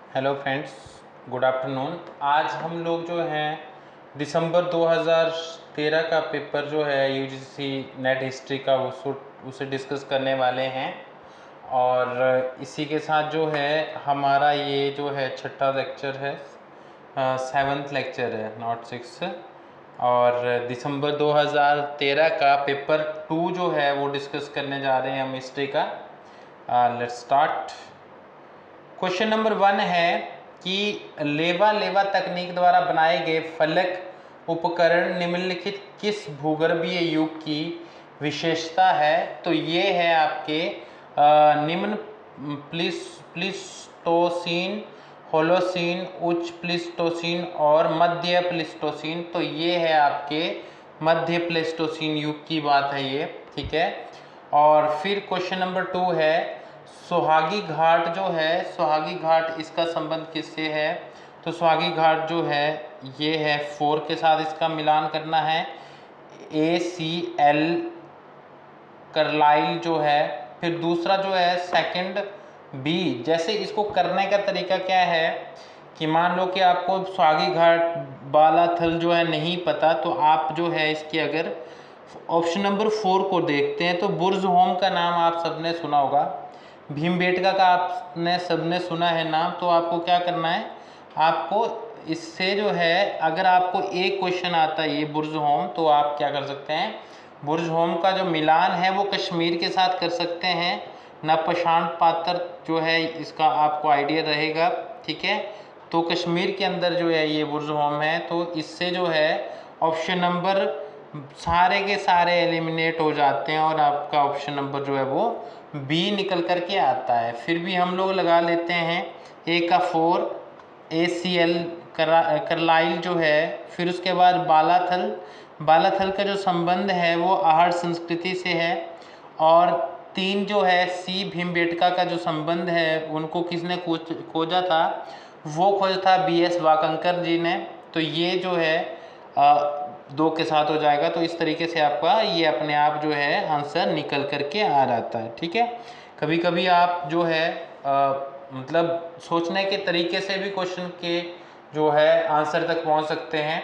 Hello friends, good afternoon. आज हम लोग जो हैं दिसंबर 2013 का पेपर जो है यूजीसी नेट हिस्ट्री का उसे डिस्कस करने वाले हैं। और इसी के साथ जो है हमारा ये जो है छठा लेक्चर है, सेवन्थ लेक्चर है, नॉट सिक्स। और दिसंबर 2013 का पेपर 2 जो है वो डिस्कस करने जा रहे हैं हम हिस्ट्री का। Let's start. क्वेश्चन नंबर 1 है कि लेवा लेवा तकनीक द्वारा बनाए गए फलक उपकरण निम्नलिखित किस भूगर्भीय युग की विशेषता है? तो ये है आपके निम्न प्लीस्टोसीन, होलोसीन, उच्च प्लीस्टोसीन और मध्य प्लीस्टोसीन। तो ये है आपके मध्य प्लीस्टोसीन युग की बात है ये, ठीक है। और फिर क्वेश्चन नंबर 2 है सुहागी घाट जो है, सुहागी घाट इसका संबंध किससे है? तो सुहागी घाट जो है ये है 4 के साथ इसका मिलान करना है। ACL करलाइल जो है। फिर दूसरा जो है सेकंड B। जैसे इसको करने का तरीका क्या है कि मान लो कि आपको सुहागी घाट बालाथल जो है नहीं पता, तो आप जो है इसकी अगर ऑप्शन नंबर 4 को देखते हैं तो बुर्ज होम का नाम आप सबने सुना होगा, भीमबेटका का आपने सबने सुना है नाम। तो आपको क्या करना है, आपको इससे जो है अगर आपको एक क्वेश्चन आता है ये बुर्ज होम, तो आप क्या कर सकते हैं, बुर्ज होम का जो मिलान है वो कश्मीर के साथ कर सकते हैं। नपशान पात्र जो है इसका आपको आइडिया रहेगा, ठीक है। तो कश्मीर के अंदर जो है ये बुर्ज होम है। तो इससे जो है ऑप्शन नंबर सारे के सारे एलिमिनेट हो जाते हैं और आपका ऑप्शन नंबर जो है वो बी निकल कर के आता है। फिर भी हम लोग लगा लेते हैं ए का 4, ACL करलाइल जो है। फिर उसके बाद बालाथल, बालाथल का जो संबंध है वो आहड़ संस्कृति से है। और 3 जो है C भीमबेटका का जो संबंध है उनको किसने खोजा था? वो खोजा था BS वाकंकर जी ने। तो ये जो है 2 के साथ हो जाएगा। तो इस तरीके से आपका ये अपने आप जो है आंसर निकल करके आ जाता है, ठीक है। कभी कभी आप जो है मतलब सोचने के तरीके से भी क्वेश्चन के जो है आंसर तक पहुंच सकते हैं।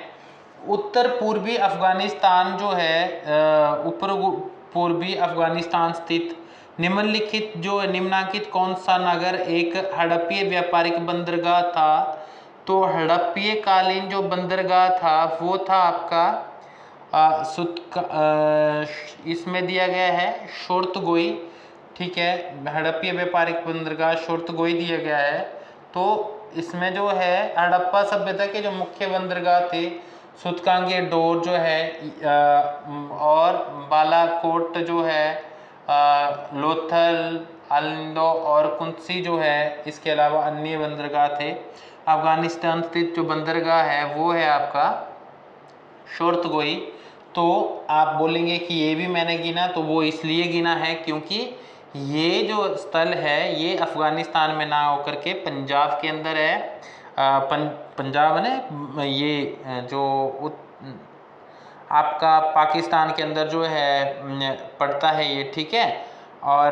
उत्तर पूर्वी अफगानिस्तान जो है उत्तर पूर्वी अफगानिस्तान स्थित निम्नलिखित जो निम्नांकित कौन सा नगर एक हड़प्पीय व्यापारिक बंदरगाह था? तो हड़प्पीय कालीन जो बंदरगाह था वो था आपका इसमें दिया गया है शोर्तगोई, ठीक है। हड़प्पीय व्यापारिक बंदरगाह शोर्तगोई दिया गया है। तो इसमें जो है हड़प्पा सभ्यता के जो मुख्य बंदरगाह थे सुतकांगे डोर जो है और बालाकोट जो है, लोथल, अलिंदो और कुंसी जो है, इसके अलावा अन्य बंदरगाह थे। अफगानिस्तान स्थित जो बंदरगाह है वो है आपका शोर्तगोई। तो आप बोलेंगे कि ये भी मैंने गिना, तो वो इसलिए गिना है क्योंकि ये जो स्थल है ये अफगानिस्तान में ना होकर के पंजाब के अंदर है। पंजाब ने ये जो आपका पाकिस्तान के अंदर जो है पड़ता है ये, ठीक है, और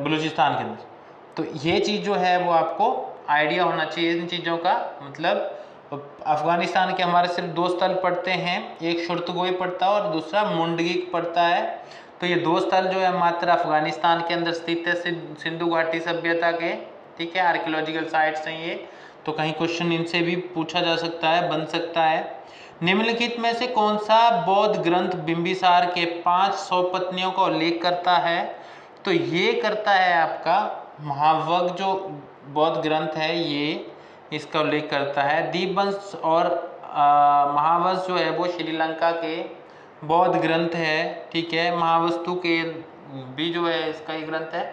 बलूचिस्तान के अंदर। तो ये चीज़ जो है वो आपको आइडिया होना चाहिए इन चीज़ों का। मतलब अफगानिस्तान के हमारे सिर्फ 2 स्थल पड़ते हैं, एक शोर्तगोई पड़ता है और दूसरा मुंडगिक पड़ता है। तो ये 2 स्थल जो है मात्र अफगानिस्तान के अंदर स्थित है, सिंधु घाटी सभ्यता के, ठीक है। आर्कियोलॉजिकल साइट्स हैं ये। तो कहीं क्वेश्चन इनसे भी पूछा जा सकता है, बन सकता है। निम्नलिखित में से कौन सा बौद्ध ग्रंथ बिंबिसार के 5 सौपत्नियों का उल्लेख करता है? तो ये करता है आपका महावग जो बौद्ध ग्रंथ है ये इसका उल्लेख करता है। दीपवंश और महावंश जो है वो श्रीलंका के बौद्ध ग्रंथ है, ठीक है। महावस्तु के भी जो है इसका ही ग्रंथ है।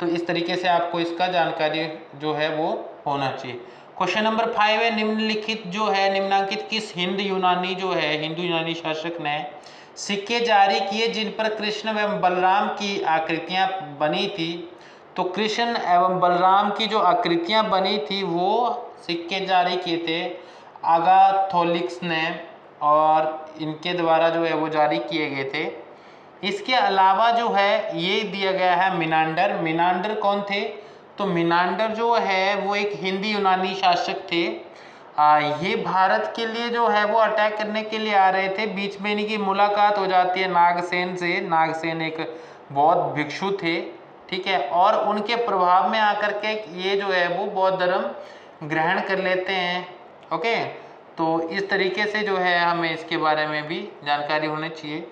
तो इस तरीके से आपको इसका जानकारी जो है वो होना चाहिए। क्वेश्चन नंबर 5 है निम्नलिखित जो है निम्नांकित किस हिंदू यूनानी शासक ने सिक्के जारी किए जिन पर कृष्ण एवं बलराम की आकृतियां बनी थी? तो कृष्ण एवं बलराम की जो आकृतियां बनी थी वो सिक्के जारी किए थे आगाथोलिक्स ने, और इनके द्वारा जो है वो जारी किए गए थे। इसके अलावा जो है ये दिया गया है मिनांडर। मिनांडर कौन थे? तो मिनांडर जो है वो एक हिंदी यूनानी शासक थे। ये भारत के लिए जो है वो अटैक करने के लिए आ रहे थे। बीच में इनकी मुलाकात हो जाती है नागसेन से। नागसेन एक बौद्ध भिक्षु थे, ठीक है, और उनके प्रभाव में आकर के ये जो है वो बौद्ध धर्म ग्रहण कर लेते हैं। ओके, तो इस तरीके से जो है हमें इसके बारे में भी जानकारी होनी चाहिए।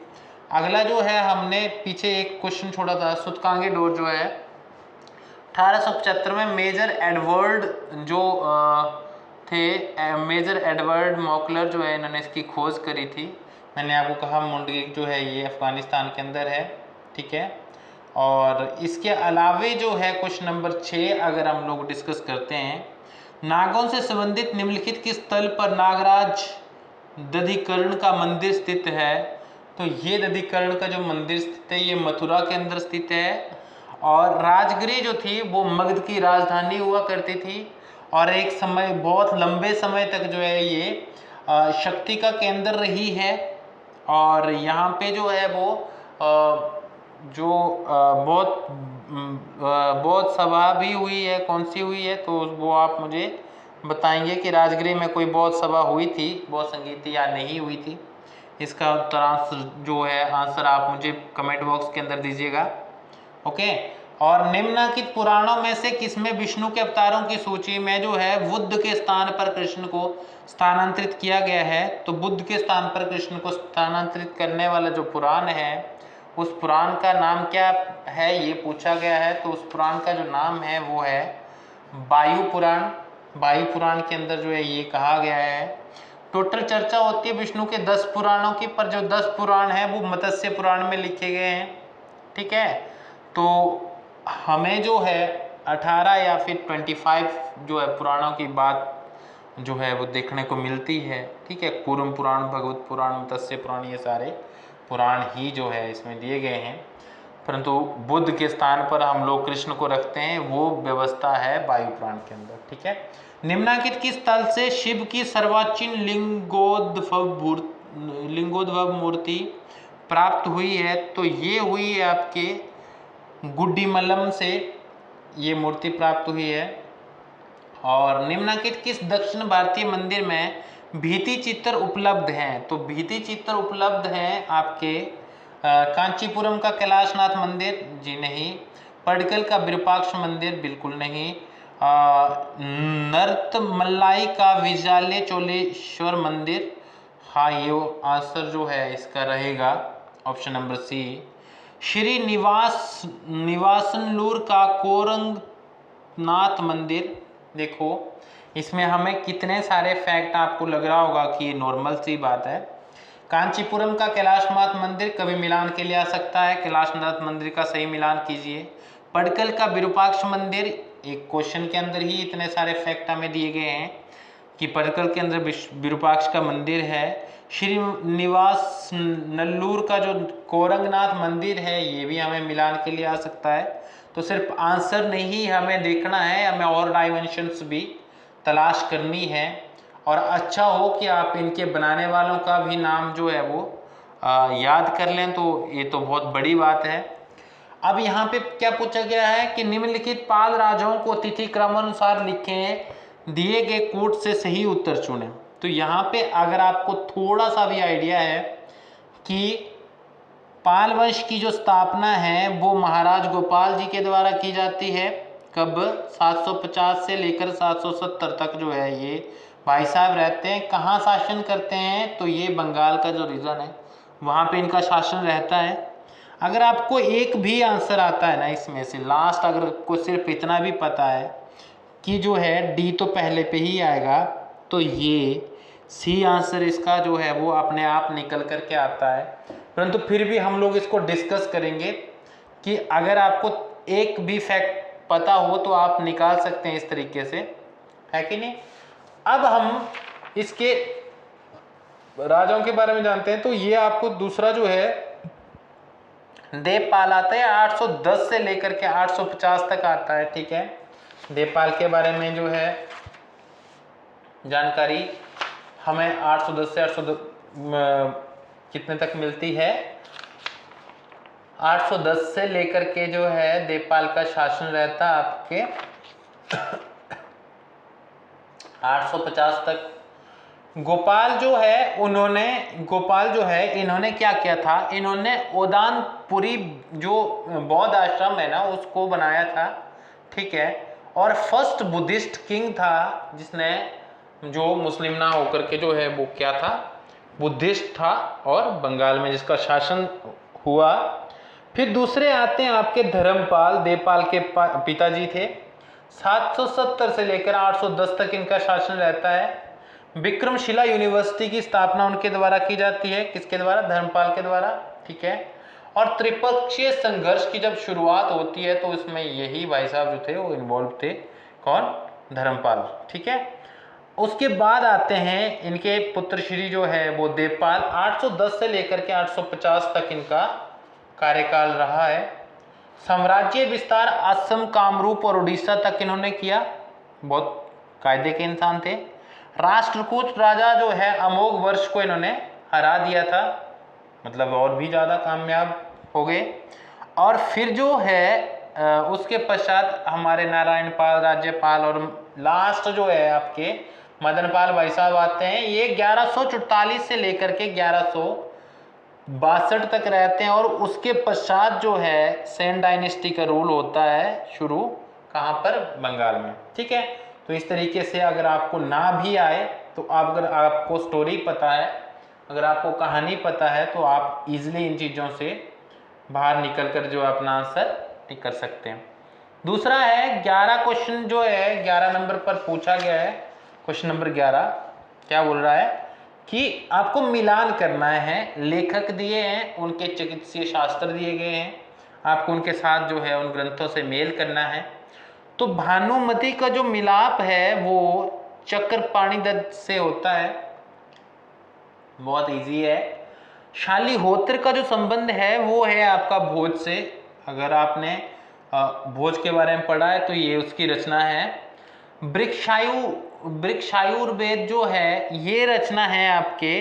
अगला जो है, हमने पीछे एक क्वेश्चन छोड़ा था, सूतकांगे डोर जो है 1875 में मेजर एडवर्ड जो थे, मेजर एडवर्ड मॉकलर जो है, इन्होंने इसकी खोज करी थी। मैंने आपको कहा मुंडगेक जो है ये अफगानिस्तान के अंदर है, ठीक है। और इसके अलावे जो है क्वेश्चन नंबर 6 अगर हम लोग डिस्कस करते हैं, नागों से संबंधित निम्नलिखित किस स्थल पर नागराज दधिकरण का मंदिर स्थित है? तो ये दधिकरण का जो मंदिर स्थित है ये मथुरा के अंदर स्थित है। और राजगिरी जो थी वो मगध की राजधानी हुआ करती थी, और एक समय बहुत लंबे समय तक जो है ये शक्ति का केंद्र रही है। और यहाँ पे जो है वो जो बहुत सभा भी हुई है, कौन सी हुई है, तो वो आप मुझे बताएंगे कि राजगिरी में कोई बौद्ध सभा हुई थी, बौद्ध संगीत, या नहीं हुई थी। इसका उत्तर जो है आंसर आप मुझे कमेंट बॉक्स के अंदर दीजिएगा। ओके, और निम्नलिखित पुराणों में से किसमें विष्णु के अवतारों की सूची में जो है बुद्ध के स्थान पर कृष्ण को स्थानांतरित किया गया है? तो बुद्ध के स्थान पर कृष्ण को स्थानांतरित करने वाला जो पुराण है उस पुराण का नाम क्या है, ये पूछा गया है। तो उस पुराण का जो नाम है वो है वायु पुराण। वायु पुराण के अंदर जो है ये कहा गया है। टोटल चर्चा होती है विष्णु के 10 पुराणों की, पर जो 10 पुराण है वो मत्स्य पुराण में लिखे गए हैं, ठीक है। तो हमें जो है 18 या फिर 25 जो है पुराणों की बात जो है वो देखने को मिलती है, ठीक है। कूर्म पुराण, भगवत पुराण, मत्स्य पुराण, ये सारे पुराण ही जो है इसमें दिए गए हैं। परंतु बुद्ध के स्थान पर हम लोग कृष्ण को रखते हैं, वो व्यवस्था है वायु पुराण के अंदर, ठीक है। निम्नलिखित किस स्थल से शिव की सर्वाचीन लिंगोद्भव मूर्ति प्राप्त हुई है? तो ये हुई है आपके गुड्डीमलम से ये मूर्ति प्राप्त हुई है। और निम्नलिखित किस दक्षिण भारतीय मंदिर में भित्ति चित्र उपलब्ध हैं? तो भित्ति चित्र उपलब्ध हैं आपके कांचीपुरम का कैलाशनाथ मंदिर, जी नहीं। पडकल का विरूपाक्ष मंदिर, बिल्कुल नहीं। नर्तमल्लाई का विजाले चोलेश्वर मंदिर, हाँ, ये आंसर जो है इसका रहेगा ऑप्शन नंबर सी। श्री निवासनलूर का कोरंगनाथ मंदिर, देखो इसमें हमें कितने सारे फैक्ट आपको लग रहा होगा कि ये नॉर्मल सी बात है। कांचीपुरम का कैलाशनाथ मंदिर कभी मिलान के लिए आ सकता है, कैलाशनाथ मंदिर का सही मिलान कीजिए। पडकल का विरूपाक्ष मंदिर, एक क्वेश्चन के अंदर ही इतने सारे फैक्ट हमें दिए गए हैं कि पडकल के अंदर विरूपाक्ष का मंदिर है। श्रीनिवास नल्लूर का जो कोरंगनाथ मंदिर है ये भी हमें मिलान के लिए आ सकता है। तो सिर्फ आंसर नहीं हमें देखना है, हमें और डायमेंशंस भी तलाश करनी है। और अच्छा हो कि आप इनके बनाने वालों का भी नाम जो है वो याद कर लें, तो ये तो बहुत बड़ी बात है। अब यहाँ पे क्या पूछा गया है कि निम्नलिखित पाल राजाओं को तिथि क्रमानुसार लिखें, दिए गए कोट से सही उत्तर चुनें। तो यहाँ पे अगर आपको थोड़ा सा भी आइडिया है कि पाल वंश की जो स्थापना है वो महाराज गोपाल जी के द्वारा की जाती है, कब? 750 से लेकर 770 तक जो है ये भाई साहब रहते हैं। कहाँ शासन करते हैं? तो ये बंगाल का जो रीजन है वहाँ पे इनका शासन रहता है। अगर आपको एक भी आंसर आता है ना इसमें से लास्ट, अगर आपको सिर्फ इतना भी पता है कि जो है डी तो पहले पे ही आएगा, तो ये सी आंसर इसका जो है वो अपने आप निकल करके आता है। परंतु फिर भी हम लोग इसको डिस्कस करेंगे कि अगर आपको एक भी फैक्ट पता हो तो आप निकाल सकते हैं इस तरीके से, है कि नहीं। अब हम इसके राजाओं के बारे में जानते हैं। तो ये आपको दूसरा जो है देवपाल आता है, 810 से लेकर के 850 तक आता है, ठीक है। देवपाल के बारे में जो है जानकारी हमें 810 से 810 कितने तक मिलती है? 810 से लेकर के जो है देवपाल का शासन रहता है आपके 850 तक। गोपाल जो है इन्होंने क्या किया था, इन्होंने ओदानपुरी जो बौद्ध आश्रम है ना उसको बनाया था, ठीक है। और फर्स्ट बुद्धिस्ट किंग था जिसने, जो मुस्लिम ना होकर के जो है वो क्या था, बुद्धिस्ट था, और बंगाल में जिसका शासन हुआ। फिर दूसरे आते हैं आपके धर्मपाल, देवपाल के पिताजी थे। 770 से लेकर 810 तक इनका शासन रहता है। विक्रमशिला यूनिवर्सिटी की स्थापना उनके द्वारा की जाती है, किसके द्वारा, धर्मपाल के द्वारा, ठीक है। और त्रिपक्षीय संघर्ष की जब शुरुआत होती है तो इसमें यही भाई साहब जो थे वो इन्वॉल्व थे, कौन, धर्मपाल, ठीक है। उसके बाद आते हैं इनके पुत्र श्री जो है वो देवपाल। 810 से लेकर के 850 तक इनका कार्यकाल रहा है। साम्राज्य विस्तार असम, कामरूप और उड़ीसा तक इन्होंने किया, बहुत कायदे के इंसान थे। राष्ट्रकूट राजा जो है अमोघ वर्ष को इन्होंने हरा दिया था, मतलब और भी ज़्यादा कामयाब हो गए। और फिर जो है उसके पश्चात हमारे नारायण पाल, राज्यपाल और लास्ट जो है आपके मदन पाल भाई साहब आते हैं। ये 1144 से लेकर के 1162 तक रहते हैं। और उसके पश्चात जो है सेन डायनेस्टी का रूल होता है शुरू, कहाँ पर, बंगाल में, ठीक है। तो इस तरीके से अगर आपको ना भी आए तो अगर आपको स्टोरी पता है, अगर आपको कहानी पता है तो आप इजीली इन चीज़ों से बाहर निकल कर जो अपना आंसर टिक कर सकते हैं। दूसरा है 11 क्वेश्चन जो है 11 नंबर पर पूछा गया है। क्वेश्चन नंबर 11 क्या बोल रहा है कि आपको मिलान करना है, लेखक दिए हैं, उनके चिकित्सीय शास्त्र दिए गए हैं, आपको उनके साथ जो है उन ग्रंथों से मेल करना है। तो भानुमति का जो मिलाप है वो चक्रपाणि दत्त से होता है, बहुत इजी है। शालीहोत्र का जो संबंध है वो है आपका भोज से, अगर आपने भोज के बारे में पढ़ा है तो ये उसकी रचना है। वृक्षायुर्वेद जो है ये रचना है आपके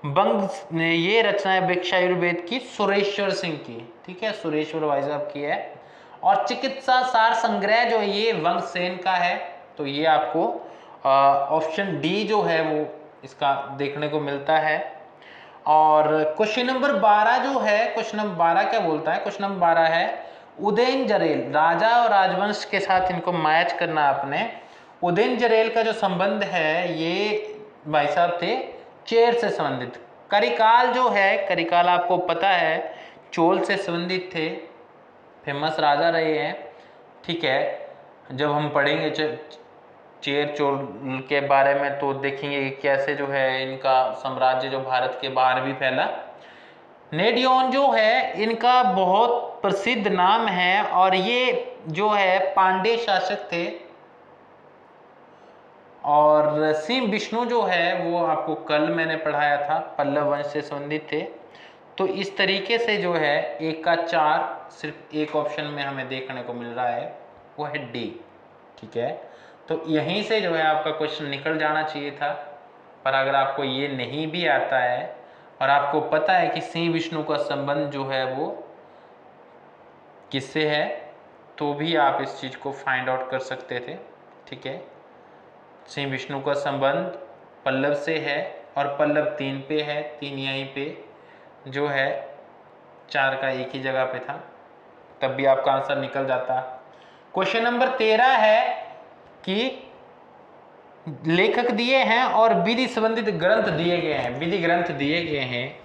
ये रचना है वृक्षायुर्वेद की सुरेश्वर सिंह की, ठीक है, सुरेश्वर भाई साहब की है। और चिकित्सा सार संग्रह जो है ये वंशसेन का है। तो ये आपको ऑप्शन डी जो है वो इसका देखने को मिलता है। और क्वेश्चन नंबर 12 जो है, क्वेश्चन नंबर 12 क्या बोलता है, क्वेश्चन नंबर 12 है उदयन जरेल, राजा और राजवंश के साथ इनको मैच करना आपने। उदयन जरेल का जो संबंध है ये भाई साहब थे चेर से संबंधित। करिकाल जो है, करिकाल आपको पता है चोल से संबंधित थे, फेमस राजा रहे हैं, ठीक है। जब हम पढ़ेंगे चेर चोल के बारे में तो देखेंगे कि कैसे जो है इनका साम्राज्य जो भारत के बाहर भी फैला। नेडियोन जो है इनका बहुत प्रसिद्ध नाम है और ये जो है पांड्य शासक थे। और सिंह विष्णु जो है वो आपको कल मैंने पढ़ाया था, पल्लव वंश से संबंधित थे। तो इस तरीके से जो है 1 का 4 सिर्फ एक ऑप्शन में हमें देखने को मिल रहा है, वो है डी, ठीक है। तो यहीं से जो है आपका क्वेश्चन निकल जाना चाहिए था। पर अगर आपको ये नहीं भी आता है और आपको पता है कि सिंह विष्णु का संबंध जो है वो किससे है, तो भी आप इस चीज़ को फाइंड आउट कर सकते थे, ठीक है। सिंह विष्णु का संबंध पल्लव से है और पल्लव 3 पे है, 3 यहीं पे जो है 4 का एक ही जगह पे था, तब भी आपका आंसर निकल जाता। क्वेश्चन नंबर 13 है कि लेखक दिए हैं और विधि संबंधित ग्रंथ दिए गए हैं, विधि ग्रंथ दिए गए हैं।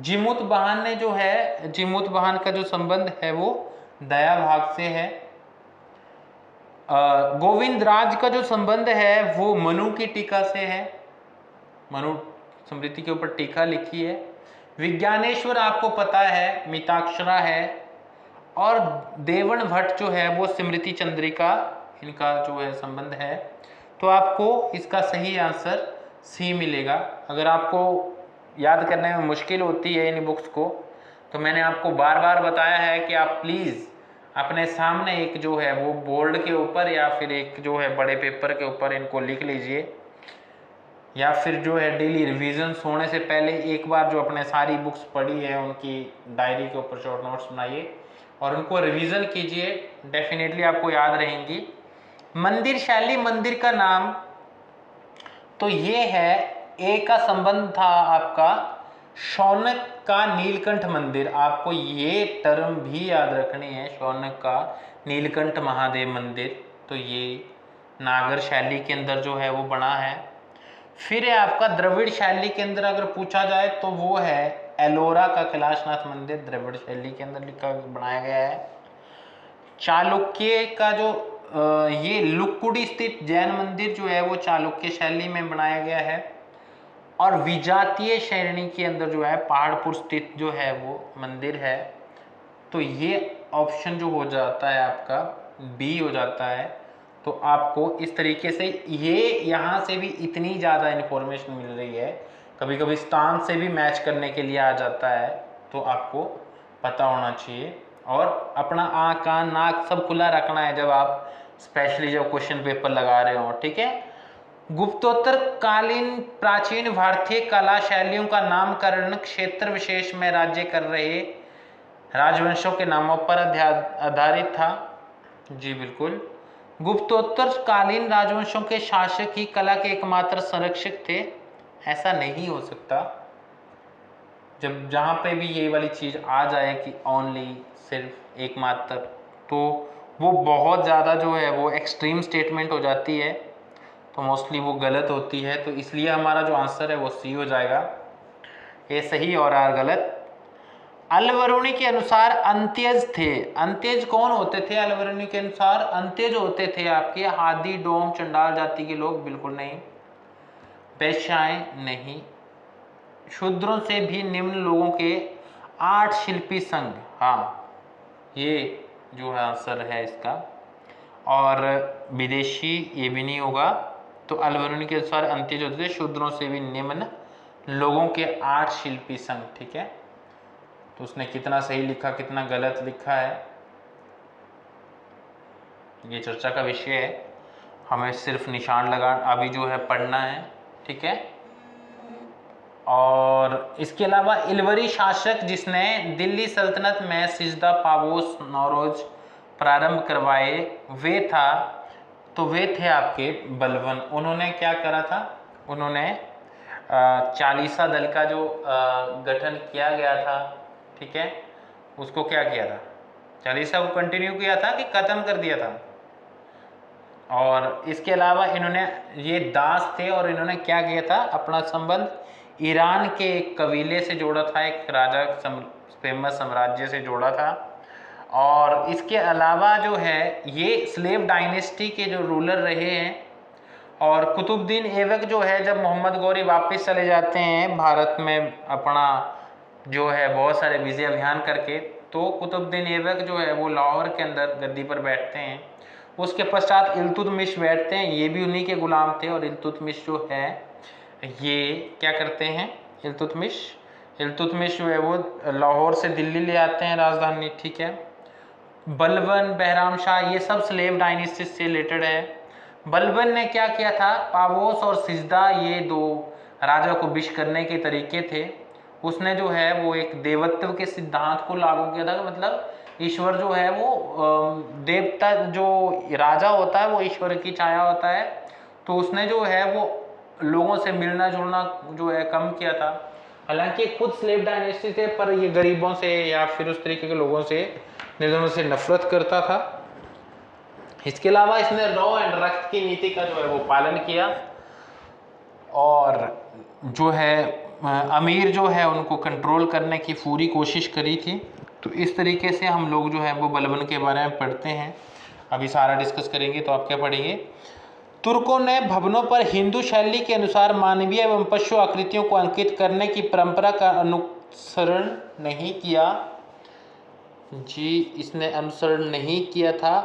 जिमुत वाहन ने जो है, जिमुत वाहन का जो संबंध है वो दया भाग से है। गोविंद राज का जो संबंध है वो मनु की टीका से है, मनु स्मृति के ऊपर टीका लिखी है। विज्ञानेश्वर आपको पता है मिताक्षरा है। और देवण भट्ट जो है वो स्मृति चंद्रिका, इनका जो है संबंध है। तो आपको इसका सही आंसर सी मिलेगा। अगर आपको याद करने में मुश्किल होती है इन बुक्स को, तो मैंने आपको बार बार बताया है कि आप प्लीज़ अपने सामने एक जो है वो बोर्ड के ऊपर या फिर एक जो है बड़े पेपर के ऊपर इनको लिख लीजिए, या फिर जो है डेली रिवीजन होने से पहले एक बार जो अपने सारी बुक्स पढ़ी है उनकी डायरी के ऊपर शॉर्ट नोट्स बनाइए और उनको रिवीजन कीजिए, डेफिनेटली आपको याद रहेंगी। मंदिर शैली, मंदिर का नाम, तो ये है, ए का संबंध था आपका शौनक का नीलकंठ मंदिर। आपको ये टर्म भी याद रखनी है, शौनक का नीलकंठ महादेव मंदिर। तो ये नागर शैली के अंदर जो है वो बना है। फिर है आपका द्रविड़ शैली के अंदर अगर पूछा जाए तो वो है एलोरा का कैलाशनाथ मंदिर, द्रविड़ शैली के अंदर लिखा बनाया गया है। चालुक्य का जो ये लुक्कुडी स्थित जैन मंदिर जो है वो चालुक्य शैली में बनाया गया है। और विजातीय श्रेणी के अंदर जो है पहाड़पुर स्थित जो है वो मंदिर है। तो ये ऑप्शन जो हो जाता है आपका बी हो जाता है। तो आपको इस तरीके से ये यहाँ से भी इतनी ज़्यादा इन्फॉर्मेशन मिल रही है, कभी कभी स्थान से भी मैच करने के लिए आ जाता है, तो आपको पता होना चाहिए। और अपना आँख कान नाक सब खुला रखना है जब आप स्पेशली जब क्वेश्चन पेपर लगा रहे हो, ठीक है। गुप्तोत्तर कालीन प्राचीन भारतीय कला शैलियों का नामकरण क्षेत्र विशेष में राज्य कर रहे राजवंशों के नामों पर आधारित था। जी बिल्कुल। गुप्तोत्तर कालीन राजवंशों के शासक ही कला के एकमात्र संरक्षक थे, ऐसा नहीं हो सकता। जब जहाँ पे भी ये वाली चीज़ आ जाए कि ओनली सिर्फ एकमात्र, तो वो बहुत ज़्यादा जो है वो एक्सट्रीम स्टेटमेंट हो जाती है, तो मोस्टली वो गलत होती है। तो इसलिए हमारा जो आंसर है वो सी हो जाएगा, ए सही और आर गलत। अलवरुणी के अनुसार अंत्यज थे, अंत्यज कौन होते थे अलवरुणी के अनुसार? अंत्यज होते थे आपके हादी डोम चंडाल जाति के लोग, बिल्कुल नहीं। वैश्याएं नहीं। शूद्रों से भी निम्न लोगों के 8 शिल्पी संघ, हाँ ये जो है आंसर है इसका। और विदेशी ये भी नहीं होगा। तो अलवरुणी के अनुसार अंत्यज होते थे शूद्रों से भी निम्न लोगों के 8 शिल्पी संघ, ठीक है। तो उसने कितना सही लिखा कितना गलत लिखा है ये चर्चा का विषय है, हमें सिर्फ निशान लगा अभी जो है पढ़ना है, ठीक है। और इसके अलावा इलवरी शासक जिसने दिल्ली सल्तनत में सिजदा पाबोस नौरोज प्रारंभ करवाए वे था, तो वे थे आपके बलबन। उन्होंने क्या करा था? उन्होंने चालीसा दल का जो गठन किया गया था, ठीक है, उसको क्या किया था? चालीसा को कंटिन्यू किया था कि खत्म कर दिया था? और इसके अलावा इन्होंने ये दास थे और इन्होंने क्या किया था? अपना संबंध ईरान के एक कबीले से जोड़ा था, एक राजा फेमस साम्राज्य से जोड़ा था। और इसके अलावा जो है ये स्लेव डायनेस्टी के जो रूलर रहे हैं। और कुतुबुद्दीन ऐबक जो है जब मोहम्मद गौरी वापस चले जाते हैं भारत में अपना जो है बहुत सारे विजय अभियान करके, तो कुतुबुद्दीन ऐबक जो है वो लाहौर के अंदर गद्दी पर बैठते हैं। उसके पश्चात इल्तुतमिश बैठते हैं, ये भी उन्हीं के गुलाम थे। और इल्तुतमिश जो है ये क्या करते हैं? इल्तुतमिश जो है वो लाहौर से दिल्ली ले आते हैं राजधानी, ठीक है। बलबन, बहराम शाह ये सब स्लेव डायनेस्टी से रिलेटेड है। बलबन ने क्या किया था? पाबोस और सिजदा ये दो राजा को विश करने के तरीके थे। उसने जो है वो एक देवत्व के सिद्धांत को लागू किया था, मतलब ईश्वर जो है वो देवता, जो राजा होता है वो ईश्वर की छाया होता है। तो उसने जो है वो लोगों से मिलना जुलना जो है कम किया था। हालांकि खुद स्लेव डायनेस्टी थे, पर ये गरीबों से या फिर उस तरीके के लोगों से निर्धनों से नफरत करता था। इसके अलावा इसने रॉ एंड रक्त की नीति का जो है वो पालन किया। और जो है अमीर जो है उनको कंट्रोल करने की पूरी कोशिश करी थी। तो इस तरीके से हम लोग जो है वो बलबन के बारे में पढ़ते हैं। अभी सारा डिस्कस करेंगे। तो आप क्या पढ़ेंगे? तुर्कों ने भवनों पर हिंदू शैली के अनुसार मानवीय एवं पशु आकृतियों को अंकित करने की परंपरा का अनुसरण नहीं किया। जी, इसने अनुसरण नहीं किया था,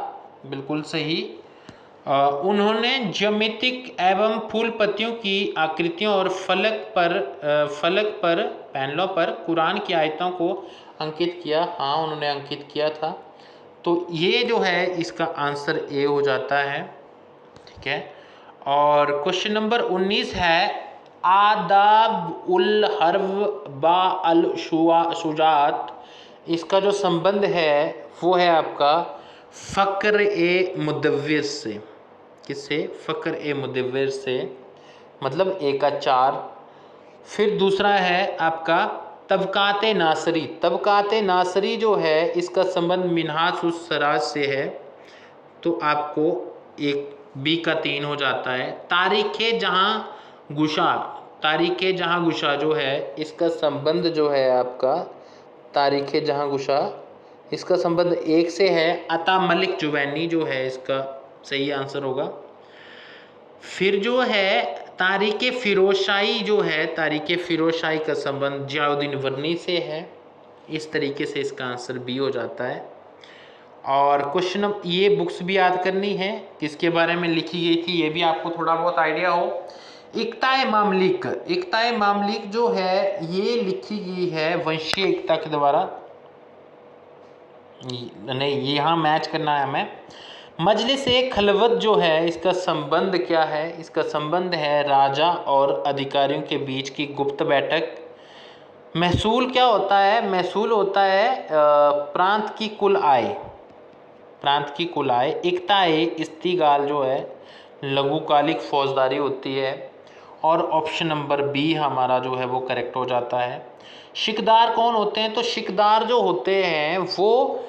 बिल्कुल सही। उन्होंने ज्यामितिक एवं फूल पत्तियों की आकृतियों और फलक पर पैनलों पर कुरान की आयतों को अंकित किया। हाँ, उन्होंने अंकित किया था। तो ये जो है इसका आंसर ए हो जाता है, ठीक है। और क्वेश्चन नंबर 19 है आदाब उल हर्ब बा अल शुजात। इसका जो संबंध है वो है आपका फ़क्र ए मुदव्विस से। किससे? फ़क्र ए मुदव्विर से, मतलब ए का 4। फिर दूसरा है आपका तबकाते नासरी। तबकाते नासरी जो है इसका संबंध मिन्हाज उस सराज से है, तो आपको एक बी का 3 हो जाता है। तारीख़ जहाँ गुशा, तारीख़ जहाँ गुशा जो है इसका संबंध जो है आपका, तारीख़ जहाँ गुशा इसका संबंध एक से है, अता मलिक जुवैनी जो है इसका सही आंसर होगा। फिर जो है तारीख़ फ़िरोज़शाही जो है, तारीख़ फ़िरोज़शाही का संबंध जियाउद्दीन वर्नी से है। इस तरीके से इसका आंसर बी हो जाता है। और क्वेश्चन ये बुक्स भी याद करनी है किसके बारे में लिखी गई थी, ये भी आपको थोड़ा बहुत आइडिया हो। इक्ताए मामलिक, इक्ताए मामलिक जो है ये लिखी गई है वंशीय एकता के द्वारा, नहीं यहाँ मैच करना है हमें। मजलिस ए खलवत जो है इसका संबंध क्या है? इसका संबंध है राजा और अधिकारियों के बीच की गुप्त बैठक। महसूल क्या होता है? महसूल होता है प्रांत की कुल आय, प्रांत की कुल आय। इक्ताए इस्तिगाल जो है लघुकालिक फौजदारी होती है, और ऑप्शन नंबर बी हमारा जो है वो करेक्ट हो जाता है। शिकदार कौन होते हैं? तो शिकदार जो होते हैं वो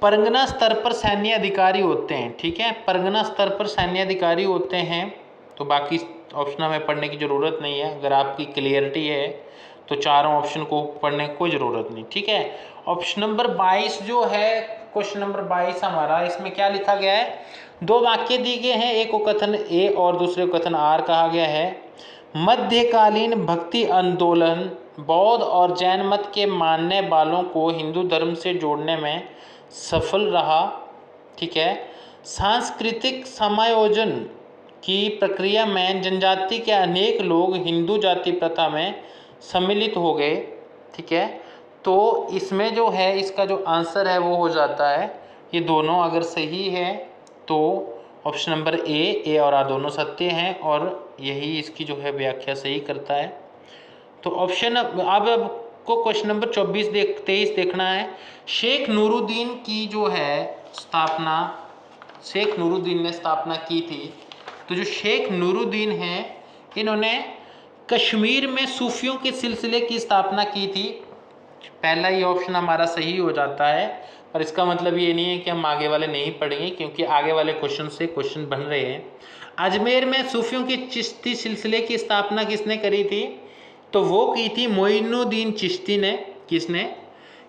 परगना स्तर पर सैन्य अधिकारी होते हैं, ठीक है, परगना स्तर पर सैन्य अधिकारी होते हैं। तो बाकी ऑप्शन हमें पढ़ने की ज़रूरत नहीं है, अगर आपकी क्लियरिटी है तो चारों ऑप्शन को पढ़ने की कोई ज़रूरत नहीं, ठीक है। ऑप्शन नंबर 22 जो है, क्वेश्चन नंबर 22 हमारा, इसमें क्या लिखा गया है? 2 वाक्य दिए गए हैं, एक को कथन ए और दूसरे को कथन आर कहा गया है। मध्यकालीन भक्ति आंदोलन बौद्ध और जैन मत के मानने वालों को हिंदू धर्म से जोड़ने में सफल रहा, ठीक है। सांस्कृतिक समायोजन की प्रक्रिया में जनजाति के अनेक लोग हिंदू जाति प्रथा में सम्मिलित हो गए, ठीक है। तो इसमें जो है इसका जो आंसर है वो हो जाता है, ये दोनों अगर सही है तो ऑप्शन नंबर ए और आर दोनों सत्य हैं, और यही इसकी जो है व्याख्या सही करता है। तो ऑप्शन अब आपको क्वेश्चन नंबर 23 देखना है। शेख नूरुद्दीन की जो है स्थापना, शेख नूरुद्दीन ने स्थापना की थी। तो जो शेख नूरुद्दीन हैं इन्होंने कश्मीर में सूफियों के सिलसिले की स्थापना की थी। पहला ही ऑप्शन हमारा सही हो जाता है, पर इसका मतलब ये नहीं है कि हम आगे वाले नहीं पढ़ेंगे, क्योंकि आगे वाले क्वेश्चन से क्वेश्चन बन रहे हैं। अजमेर में सूफियों के चिश्ती सिलसिले की स्थापना किसने करी थी? तो वो की थी मोइनुद्दीन चिश्ती ने। किसने?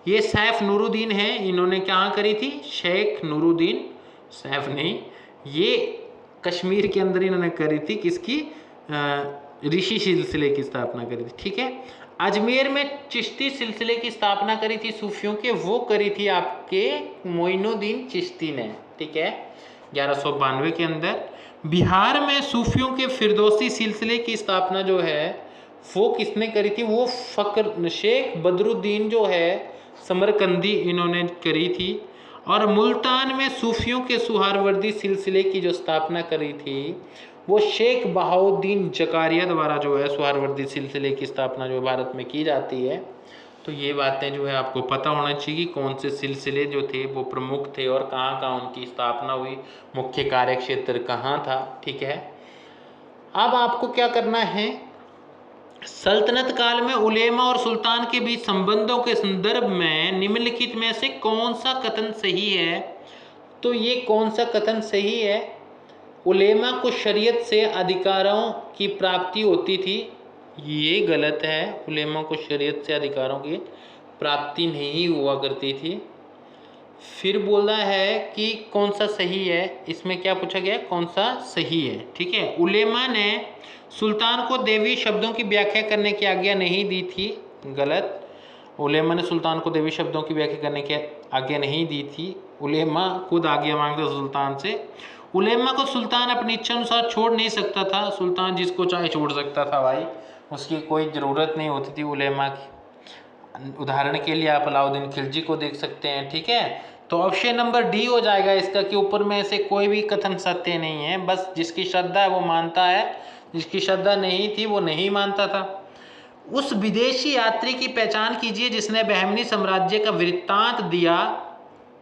ये सैफ नूरुद्दीन है, इन्होंने कहाँ करी थी? शेख नूरुद्दीन, सैफ नहीं, ये कश्मीर के अंदर इन्होंने करी थी। किसकी? ऋषि सिलसिले की स्थापना करी थी, ठीक है। अजमेर में चिश्ती सिलसिले की स्थापना करी थी सूफियों के, वो करी थी आपके मोइनुद्दीन चिश्ती ने, ठीक है, 1192 के अंदर। बिहार में सूफियों के फिरदौसी सिलसिले की स्थापना जो है वो किसने करी थी? वो फ़क्र शेख बदरुद्दीन जो है समरकंदी, इन्होंने करी थी। और मुल्तान में सूफियों के सुहारवर्दी सिलसिले की जो स्थापना करी थी वो शेख बहाउद्दीन जकारिया द्वारा जो है सुहारवर्दी सिलसिले की स्थापना जो भारत में की जाती है। तो ये बातें जो है आपको पता होना चाहिए कि कौन से सिलसिले जो थे वो प्रमुख थे और कहाँ कहाँ उनकी स्थापना हुई, मुख्य कार्य क्षेत्र कहाँ था, ठीक है। अब आपको क्या करना है, सल्तनत काल में उलेमा और सुल्तान के बीच संबंधों के संदर्भ में निम्नलिखित में से कौन सा कथन सही है? तो ये कौन सा कथन सही है? उलेमा को शरीयत से अधिकारों की प्राप्ति होती थी, ये गलत है। उलेमा को शरीयत से अधिकारों की प्राप्ति नहीं हुआ करती थी। फिर बोला है कि कौन सा सही है, इसमें क्या पूछा गया, कौन सा सही है, ठीक है। उलेमा ने सुल्तान को देवी शब्दों की व्याख्या करने की आज्ञा नहीं दी थी, गलत। उलेमा ने सुल्तान को देवी शब्दों की व्याख्या करने की आज्ञा नहीं दी थी, उलेमा खुद आज्ञा मांगता सुल्तान से। उलेमा को सुल्तान अपनी इच्छा अनुसार छोड़ नहीं सकता था, सुल्तान जिसको चाहे छोड़ सकता था भाई, उसकी कोई ज़रूरत नहीं होती थी उलेमा की। उदाहरण के लिए आप अलाउद्दीन खिलजी को देख सकते हैं, ठीक है। तो ऑप्शन नंबर डी हो जाएगा इसका, कि ऊपर में से कोई भी कथन सत्य नहीं है, बस जिसकी श्रद्धा है वो मानता है, जिसकी श्रद्धा नहीं थी वो नहीं मानता था। उस विदेशी यात्री की पहचान कीजिए जिसने बहमनी साम्राज्य का वृत्तांत दिया।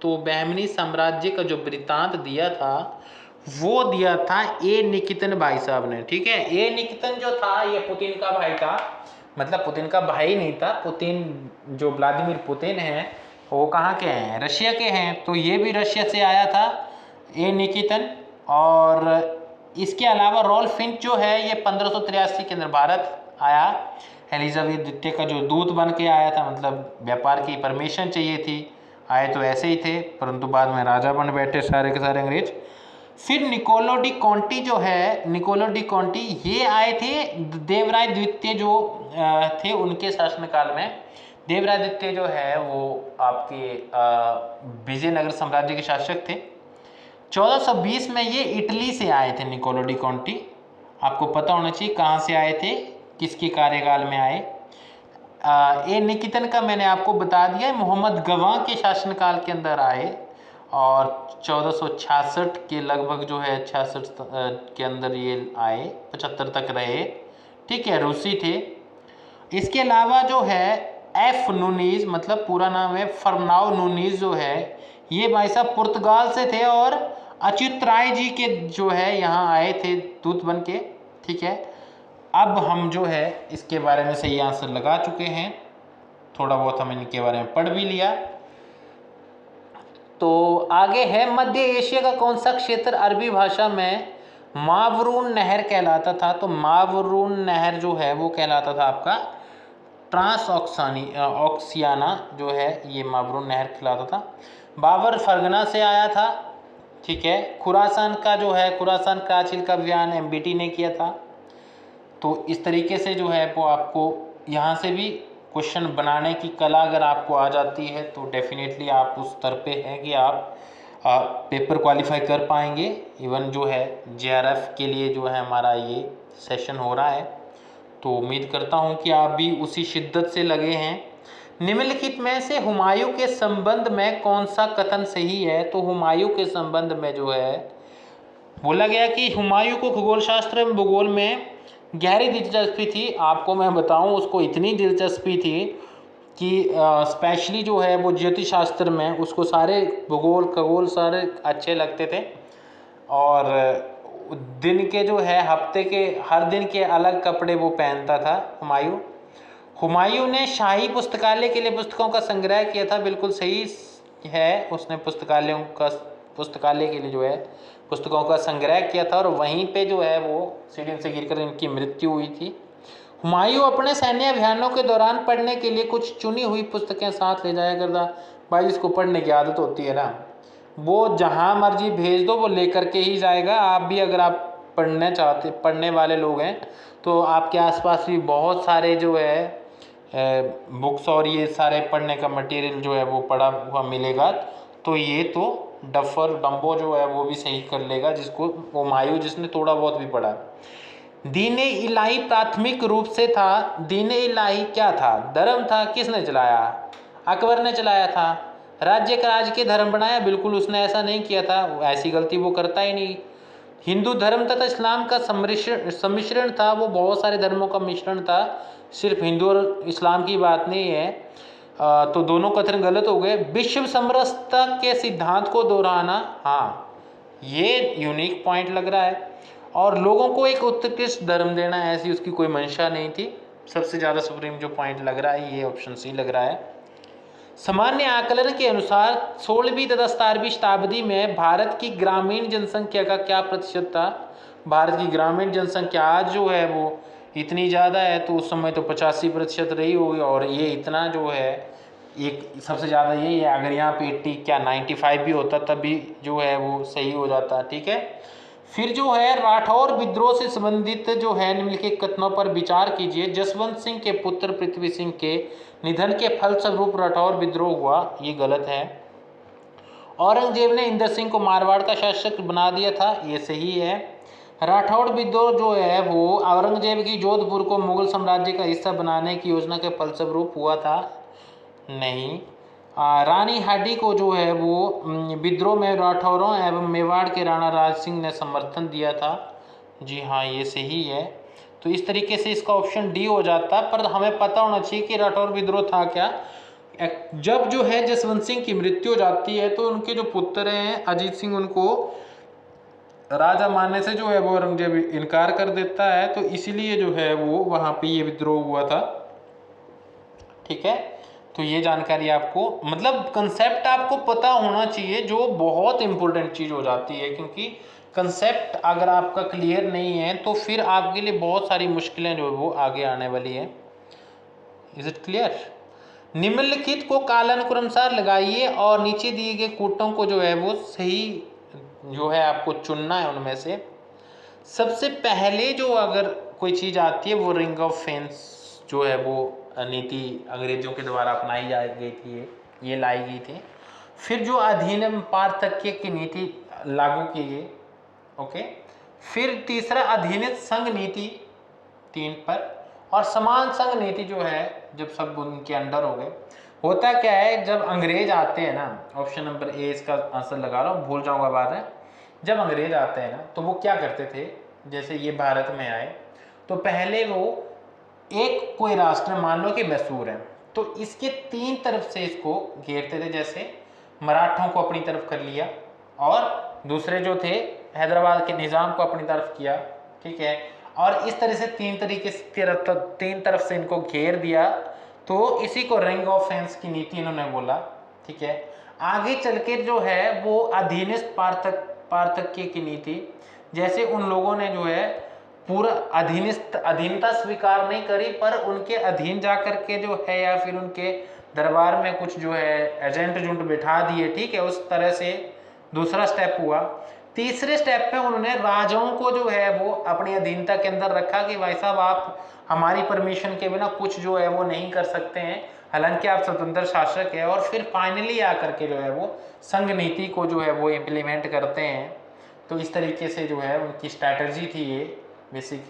तो बहमनी साम्राज्य का जो वृत्तांत दिया था वो दिया था ए निकितन भाई साहब ने। ठीक है, ए निकितन जो था ये पुतिन का भाई था, मतलब पुतिन का भाई नहीं था। पुतिन जो व्लादिमीर पुतिन है वो कहाँ के हैं, रशिया के हैं, तो ये भी रशिया से आया था ए निकितन। और इसके अलावा रॉल्फ फिंच जो है ये 1583 के अंदर भारत आया, एलिजाबेथ द्वितीय का जो दूत बन के आया था, मतलब व्यापार की परमिशन चाहिए थी, आए तो ऐसे ही थे, परंतु बाद में राजा बन बैठे सारे के सारे अंग्रेज। फिर निकोलो डी कॉन्टी जो है, निकोलो डी कॉन्टी ये आए थे देवराय द्वितीय जो थे उनके शासनकाल में। देवराय द्वितीय जो है वो आपके विजयनगर साम्राज्य के शासक थे। 1420 में ये इटली से आए थे निकोलो डी कॉन्टी। आपको पता होना चाहिए कहाँ से आए थे, किसके कार्यकाल में आए। ए निकितन का मैंने आपको बता दिया है, मोहम्मद गवाह के शासनकाल के अंदर आए और 1466 के लगभग जो है 66 के अंदर ये आए, 75 तक रहे। ठीक है, रूसी थे। इसके अलावा जो है एफ नूनीज, मतलब पूरा नाम है फरनाओ नूनीज जो है, ये भाई साहब पुर्तगाल से थे और अच्युत राय जी के जो है यहाँ आए थे दूत बन के। ठीक है, अब हम जो है इसके बारे में सही आंसर लगा चुके हैं, थोड़ा बहुत हम इनके बारे में पढ़ भी लिया। तो आगे है, मध्य एशिया का कौन सा क्षेत्र अरबी भाषा में मावरून नहर कहलाता था। तो मावरून नहर जो है वो कहलाता था आपका ट्रांस ऑक्सियाना जो है, ये मावरून नहर कहलाता था। बाबर फरगना से आया था। ठीक है, खुरासान का जो है, खुरासान कराची का बयान एमबीटी ने किया था। तो इस तरीके से जो है वो आपको यहाँ से भी क्वेश्चन बनाने की कला अगर आपको आ जाती है तो डेफिनेटली आप उस स्तर पे हैं कि आप पेपर क्वालिफाई कर पाएंगे। इवन जो है जेआरएफ के लिए जो है हमारा ये सेशन हो रहा है, तो उम्मीद करता हूँ कि आप भी उसी शिद्दत से लगे हैं। निम्नलिखित में से हुमायूं के संबंध में कौन सा कथन सही है। तो हुमायूं के संबंध में जो है बोला गया कि हुमायूं को खगोल शास्त्र एवं भूगोल में गहरी दिलचस्पी थी। आपको मैं बताऊं, उसको इतनी दिलचस्पी थी कि स्पेशली जो है वो ज्योतिष शास्त्र में उसको सारे भूगोल खगोल सारे अच्छे लगते थे। और दिन के जो है हफ्ते के हर दिन के अलग कपड़े वो पहनता था हुमायूं। हुमायूं ने शाही पुस्तकालय के लिए पुस्तकों का संग्रह किया था, बिल्कुल सही है, उसने पुस्तकालय के लिए जो है पुस्तकों का संग्रह किया था और वहीं पे जो है वो सीढ़ियों से गिरकर इनकी मृत्यु हुई थी। हुमायूं अपने सैन्य अभियानों के दौरान पढ़ने के लिए कुछ चुनी हुई पुस्तकें साथ ले जाया करता। भाई जिसको पढ़ने की आदत होती है ना, वो जहाँ मर्जी भेज दो वो लेकर के ही जाएगा। आप भी अगर आप पढ़ने वाले लोग हैं तो आपके आसपास भी बहुत सारे जो है बुक्स और ये सारे पढ़ने का मटेरियल जो है वो पड़ा हुआ मिलेगा। तो ये तो डम्बो जो है वो भी सही कर लेगा, जिसको हुमायूं जिसने थोड़ा बहुत भी पढ़ा। दीन-ए इलाही प्राथमिक रूप से था। दीन-ए इलाही क्या था, धर्म था, किसने चलाया, अकबर ने चलाया था। राज्य का राज के धर्म बनाया, बिल्कुल उसने ऐसा नहीं किया था, ऐसी गलती वो करता ही नहीं। हिंदू धर्म तथा इस्लाम का सम्मिश्रण था, वो बहुत सारे धर्मों का मिश्रण था, सिर्फ हिंदू और इस्लाम की बात नहीं है। तो दोनों कथन गलत हो गए। विश्व समरसता के सिद्धांत को दोहराना, हाँ ये यूनिक पॉइंट लग रहा है। और लोगों को एक उत्कृष्ट धर्म देना, ऐसी उसकी कोई मंशा नहीं थी। सबसे ज़्यादा सुप्रीम जो पॉइंट लग रहा है ये ऑप्शन सी लग रहा है। सामान्य आकलन के अनुसार 16वीं तथा 17वीं शताब्दी में भारत की ग्रामीण जनसंख्या का क्या प्रतिशत था। भारत की ग्रामीण जनसंख्या आज जो है वो इतनी ज़्यादा है, तो उस समय तो 85% रही होगी, और ये इतना जो है एक सबसे ज़्यादा यही है। अगर यहाँ पे 80 क्या 95 भी होता तब भी जो है वो सही हो जाता। ठीक है, फिर जो है राठौर विद्रोह से संबंधित जो है निम्नलिखित कथनों पर विचार कीजिए। जसवंत सिंह के पुत्र पृथ्वी सिंह के निधन के फलस्वरूप राठौर विद्रोह हुआ, ये गलत है। औरंगजेब ने इंदर सिंह को मारवाड़ का शासक बना दिया था, ये सही है। राठौड़ विद्रोह जो है वो औरंगजेब की जोधपुर को मुगल साम्राज्य का हिस्सा बनाने की योजना के फलस्वरूप हुआ था, नहीं। रानी हाडी को जो है वो विद्रोह में राठौरों एवं मेवाड़ के राणा राज सिंह ने समर्थन दिया था, जी हाँ ये सही है। तो इस तरीके से इसका ऑप्शन डी हो जाता, पर हमें पता होना चाहिए कि राठौर विद्रोह था क्या। जब जो है जसवंत सिंह की मृत्यु हो जाती है तो उनके जो पुत्र हैं अजीत सिंह उनको राजा मानने से जो है वो औरंगजेब इनकार कर देता है, तो इसीलिए जो है वो वहाँ पे ये विद्रोह हुआ था। ठीक है, तो ये जानकारी आपको, मतलब कंसेप्ट आपको पता होना चाहिए, जो बहुत इंपॉर्टेंट चीज़ हो जाती है, क्योंकि कंसेप्ट अगर आपका क्लियर नहीं है तो फिर आपके लिए बहुत सारी मुश्किलें जो है वो आगे आने वाली है। Is it clear? निम्नलिखित को कालानुक्रमानुसार लगाइए और नीचे दिए गए कोटों को जो है वो सही जो है आपको चुनना है उनमें से। सबसे पहले जो अगर कोई चीज़ आती है वो रिंग ऑफ फेंस जो है वो नीति अंग्रेजों के द्वारा अपनाई जा गई थी, ये लाई गई थी। फिर जो अधिनियम पार्थक्य की नीति लागू की गई। ओके, फिर तीसरा अधिनियम संघ नीति 3 पर, और समान संघ नीति जो है जब सब उनके अंडर हो गए। होता क्या है, जब अंग्रेज आते हैं ना, ऑप्शन नंबर ए इसका आंसर लगा रहा हूँ, भूल जाऊंगा बाद में। जब अंग्रेज आते हैं ना तो वो क्या करते थे, जैसे ये भारत में आए तो पहले वो एक कोई राष्ट्र मान लो कि मैसूर है, तो इसके 3 तरफ से इसको घेरते थे। जैसे मराठों को अपनी तरफ कर लिया और दूसरे जो थे हैदराबाद के निज़ाम को अपनी तरफ किया। ठीक है, और इस तरह से 3 तरीके से 3 तरफ से इनको घेर दिया, तो इसी को रिंग ऑफ फेंस की नीति इन्होंने बोला। ठीक है, आगे चल के जो है वो अधीनस्थ पार्थक्य की नीति, जैसे उन लोगों ने जो है पूरा अधीनता स्वीकार नहीं करी, पर उनके अधीन जाकर के जो है या फिर उनके दरबार में कुछ जो है एजेंट जुंट बिठा दिए। ठीक है, उस तरह से दूसरा स्टेप हुआ। तीसरे स्टेप पे उन्होंने राजाओं को जो है वो अपनी अधीनता के अंदर रखा कि भाई साहब आप हमारी परमिशन के बिना कुछ जो है वो नहीं कर सकते हैं, हालांकि आप स्वतंत्र शासक है। और फिर फाइनली आकर के जो है वो संघ नीति को जो है वो इम्प्लीमेंट करते हैं। तो इस तरीके से जो है उनकी स्ट्रैटेजी थी ये बेसिक।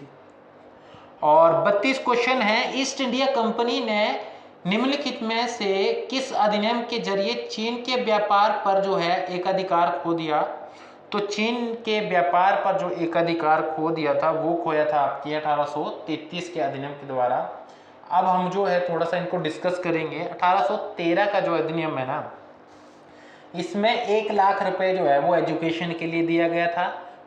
और 32 क्वेश्चन है, ईस्ट इंडिया कंपनी ने निम्नलिखित में से किस अधिनियम के जरिए चीन के व्यापार पर जो है एकाधिकार खो दिया? तो चीन के व्यापार पर जो एकाधिकार खो दिया था वो खोया था आपकी 1833 के अधिनियम के द्वारा। अब हम जो है थोड़ा सा इनको डिस्कस करेंगे। 1813 का जो अधिनियम है ना, इसमें 1 लाख रुपए जो है वो एजुकेशन के लिए दिया गया था।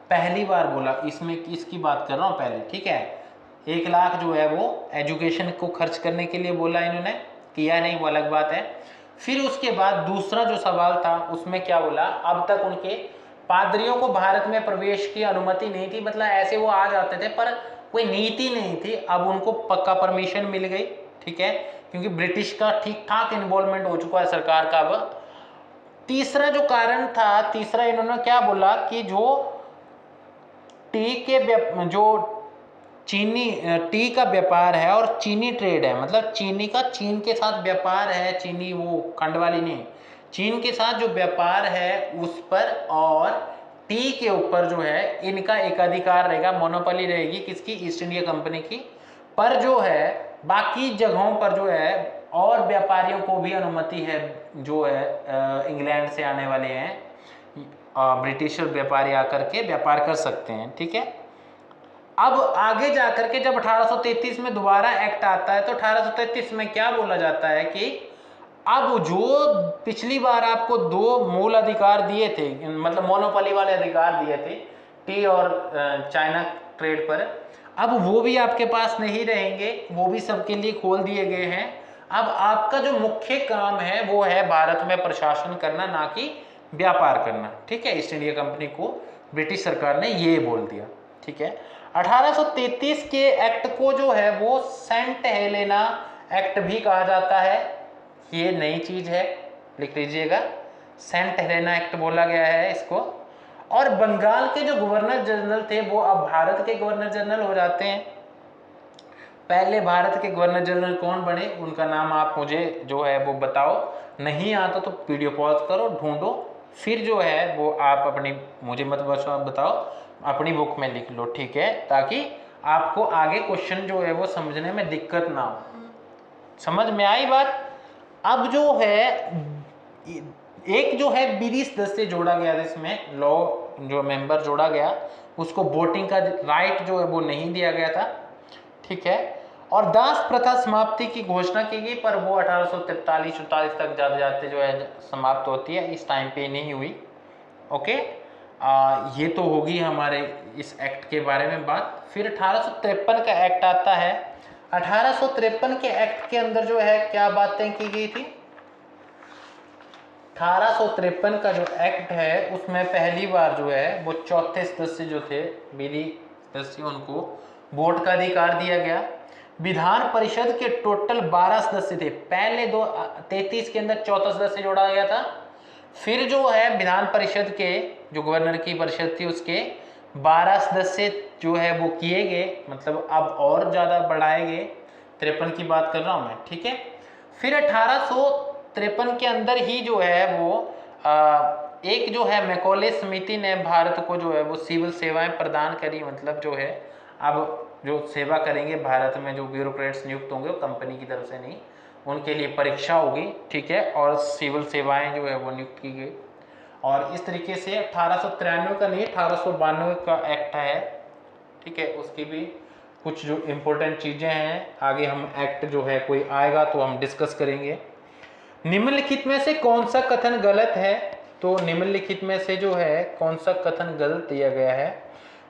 पहली बार बोला, इसमें इसकी बात कर रहा हूँ पहले। ठीक है, 1 लाख जो है वो एजुकेशन को खर्च करने के लिए बोला इन्होंने, किया नहीं वो अलग बात है। फिर उसके बाद दूसरा जो सवाल था उसमें क्या बोला, अब तक उनके पादरियों को भारत में प्रवेश की अनुमति नहीं थी, मतलब ऐसे वो आ जाते थे पर कोई नीति नहीं थी। अब उनको पक्का परमिशन मिल गई। ठीक है, क्योंकि ब्रिटिश का ठीक ठाक इन्वॉल्वमेंट हो चुका है सरकार का। अब तीसरा जो कारण था, तीसरा इन्होंने क्या बोला कि जो टी का व्यापार है और चीनी ट्रेड है, मतलब चीनी का चीन के साथ व्यापार है, चीनी वो खंड वाली नहीं, चीन के साथ जो व्यापार है उस पर और टी के ऊपर जो है इनका एकाधिकार रहेगा, मोनोपोली रहेगी किसकी, ईस्ट इंडिया कंपनी की। पर जो है बाकी जगहों पर जो है और व्यापारियों को भी अनुमति है, जो है इंग्लैंड से आने वाले हैं ब्रिटिश व्यापारी आकर के व्यापार कर सकते हैं। ठीक है, अब आगे जाकर के जब 1833 में दोबारा एक्ट आता है तो 1833 में क्या बोला जाता है कि अब जो पिछली बार आपको 2 मूल अधिकार दिए थे, मतलब मोनोपोली वाले अधिकार दिए थे टी और चाइना ट्रेड पर, अब वो भी आपके पास नहीं रहेंगे, वो भी सबके लिए खोल दिए गए हैं। अब आपका जो मुख्य काम है वो है भारत में प्रशासन करना, ना कि व्यापार करना। ठीक है, ईस्ट इंडिया कंपनी को ब्रिटिश सरकार ने ये बोल दिया। ठीक है, 1833 के एक्ट को जो है वो सेंट हेलेना एक्ट भी कहा जाता है। ये नई चीज है, लिख लीजिएगा, सेंट हेलेना एक्ट बोला गया है इसको। और बंगाल के जो गवर्नर जनरल थे वो अब भारत के गवर्नर जनरल हो जाते हैं। पहले भारत के गवर्नर जनरल कौन बने, उनका नाम आप मुझे जो है वो बताओ, नहीं आता तो वीडियो पॉज करो, ढूंढो, फिर जो है वो आप अपनी, मुझे मत बताओ, अपनी बुक में लिख लो। ठीक है, ताकि आपको आगे क्वेश्चन जो है वो समझने में दिक्कत ना हो। समझ में आई बात? अब जो है एक जो है 20 सदस्य जोड़ा गया, जिसमें लॉ जो मेंबर जोड़ा गया, उसको वोटिंग का राइट जो है वो नहीं दिया गया था। ठीक है, और दास प्रथा समाप्ति की घोषणा की गई, पर वो 1843-44 तक जाते जाते जो है समाप्त होती है, इस टाइम पे नहीं हुई। ओके, ये तो होगी हमारे इस एक्ट के बारे में बात। फिर 1853 का एक्ट आता है। 1853 के एक्ट के अंदर जो है क्या बातें की गई थी? 1853 का जो एक्ट है उसमें पहली बार जो है वो चौथे सदस्य जो थे, विधि सदस्य, उनको वोट का अधिकार दिया गया। विधान परिषद के टोटल 12 सदस्य थे। पहले 33 के अंदर चौथा सदस्य जोड़ा गया था। फिर जो है विधान परिषद के जो गवर्नर की परिषद थी उसके 12 सदस्य जो है वो किए गए, मतलब अब और ज़्यादा बढ़ाए गए। 53 की बात कर रहा हूँ मैं, ठीक है। फिर 1853 के अंदर ही जो है वो एक जो है मैकॉले समिति ने भारत को जो है वो सिविल सेवाएं प्रदान करी, मतलब जो है अब जो सेवा करेंगे भारत में, जो ब्यूरोक्रेट्स नियुक्त होंगे वो कंपनी की तरफ से नहीं, उनके लिए परीक्षा होगी, ठीक है, और सिविल सेवाएं जो है वो नियुक्त की गई। और इस तरीके से 1893 का नहीं 1892 का एक्ट है, ठीक है। उसकी भी कुछ जो इम्पोर्टेंट चीज़ें हैं, आगे हम एक्ट जो है कोई आएगा तो हम डिस्कस करेंगे। निम्नलिखित में से कौन सा कथन गलत है? तो निम्नलिखित में से जो है कौन सा कथन गलत दिया गया है?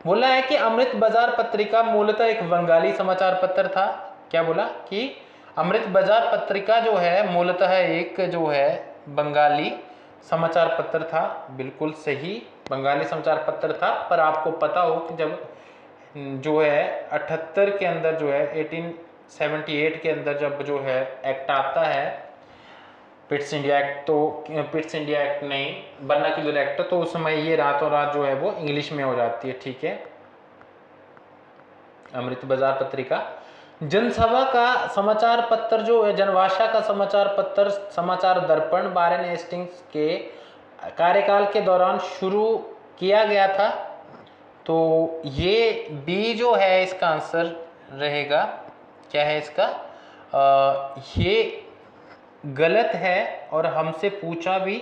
बोला है कि अमृत बाजार पत्रिका मूलतः एक बंगाली समाचार पत्र था। क्या बोला कि अमृत बाजार पत्रिका जो है मूलतः एक जो है बंगाली समाचार पत्र था। बिल्कुल सही, बंगाली समाचार पत्र था। पर आपको पता हो कि जब जो है 78 के अंदर जो है 1878 के अंदर जब जो है एक्ट आता है, पिट्स इंडिया एक्ट, तो पिट्स इंडिया एक्ट नहीं, वर्नाक्यूलर एक्ट, तो उस समय ये रातों रात जो है वो इंग्लिश में हो जाती है, ठीक है। अमृत बाजार पत्रिका जनसभा का समाचार पत्र जो है, जनभाषा का समाचार पत्र समाचार दर्पण वारेन हेस्टिंग्स के कार्यकाल के दौरान शुरू किया गया था। तो ये बी जो है इसका आंसर रहेगा। क्या है इसका? ये गलत है और हमसे पूछा भी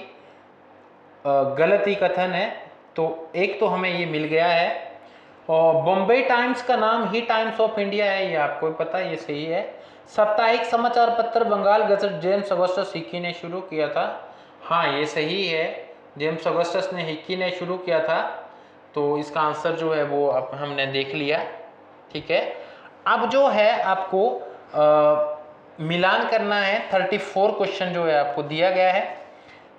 गलत ही कथन है। तो एक तो हमें ये मिल गया है। और बॉम्बे टाइम्स का नाम ही टाइम्स ऑफ इंडिया है, ये आपको पता है, ये सही है। साप्ताहिक समाचार पत्र Bengal Gazette James Augustus Hicky ने शुरू किया था। हाँ, ये सही है, जेम्स ऑगस्टस ने हिक्की ने शुरू किया था। तो इसका आंसर जो है वो अब हमने देख लिया, ठीक है। अब जो है आपको मिलान करना है। 34 क्वेश्चन जो है आपको दिया गया है।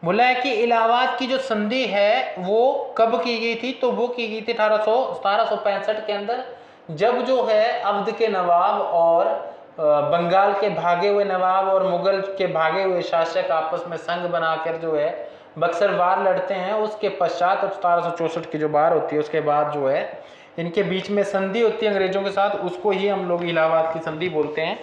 बोला है कि इलाहाबाद की जो संधि है वो कब की गई थी? तो वो की गई थी 1765 के अंदर, जब जो है अवध के नवाब और बंगाल के भागे हुए नवाब और मुगल के भागे हुए शासक आपस में संघ बनाकर जो है बक्सर वार लड़ते हैं। उसके पश्चात 1764 की जो वार होती है उसके बाद जो है इनके बीच में संधि होती है अंग्रेजों के साथ, उसको ही हम लोग इलाहाबाद की संधि बोलते हैं।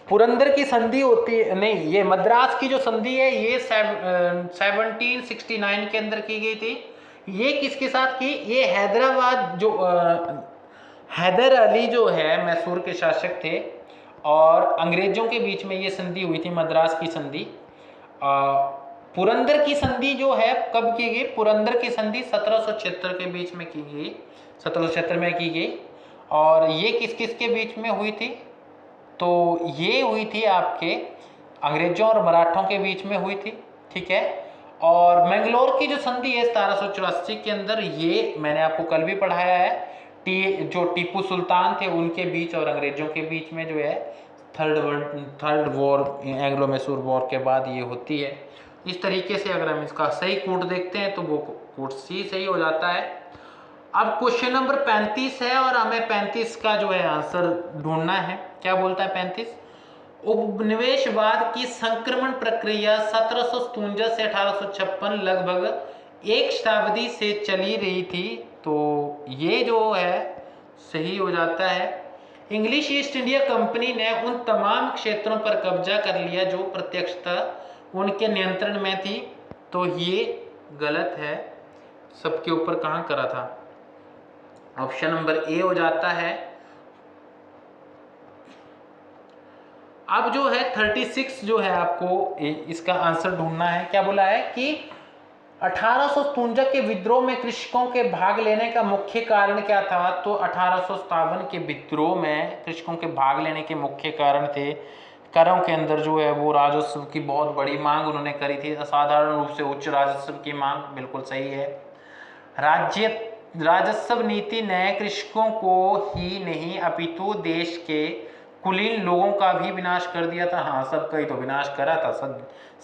पुरंदर की संधि होती है, नहीं, ये मद्रास की जो संधि है ये 1769 के अंदर की गई थी। ये किसके साथ की? ये हैदराबाद जो हैदर अली जो है मैसूर के शासक थे और अंग्रेजों के बीच में ये संधि हुई थी, मद्रास की संधि। पुरंदर की संधि जो है कब की गई? पुरंदर की संधि 1776 के बीच में की गई, 1776 में की गई। और ये किस किस के बीच में हुई थी? तो ये हुई थी आपके अंग्रेजों और मराठों के बीच में हुई थी, ठीक है। और मैंगलोर की जो संधि है 1784 के अंदर, ये मैंने आपको कल भी पढ़ाया है, जो टीपू सुल्तान थे उनके बीच और अंग्रेजों के बीच में जो है third war, Anglo Mysore war के बाद ये होती है। इस तरीके से अगर हम इसका सही कोड देखते हैं तो वो कोड सी सही हो जाता है। अब क्वेश्चन नंबर 35 है और हमें 35 का जो है आंसर ढूंढना है। क्या बोलता है 35? उपनिवेशवाद की संक्रमण प्रक्रिया 1757 से 1856 लगभग एक शताब्दी से चली रही थी। तो ये जो है सही हो जाता है। इंग्लिश ईस्ट इंडिया कंपनी ने उन तमाम क्षेत्रों पर कब्जा कर लिया जो प्रत्यक्षतः उनके नियंत्रण में थी। तो ये गलत है, सबके ऊपर कहाँ करा था? ऑप्शन नंबर ए हो जाता है। अब जो है 36 जो है आपको इसका आंसर ढूंढना है। क्या बोला है कि 1857 के विद्रोह में कृषकों के भाग लेने का मुख्य कारण क्या था? तो 1857 के विद्रोह में कृषकों के भाग लेने के मुख्य कारण थे करों के अंदर जो है वो राजस्व की बहुत बड़ी मांग उन्होंने करी थी, असाधारण रूप से उच्च राजस्व की मांग। बिल्कुल सही है। राजस्व नीति नए कृषकों को ही नहीं अपितु देश के कुलीन लोगों का भी विनाश कर दिया था। हाँ, सबका ही तो विनाश करा था,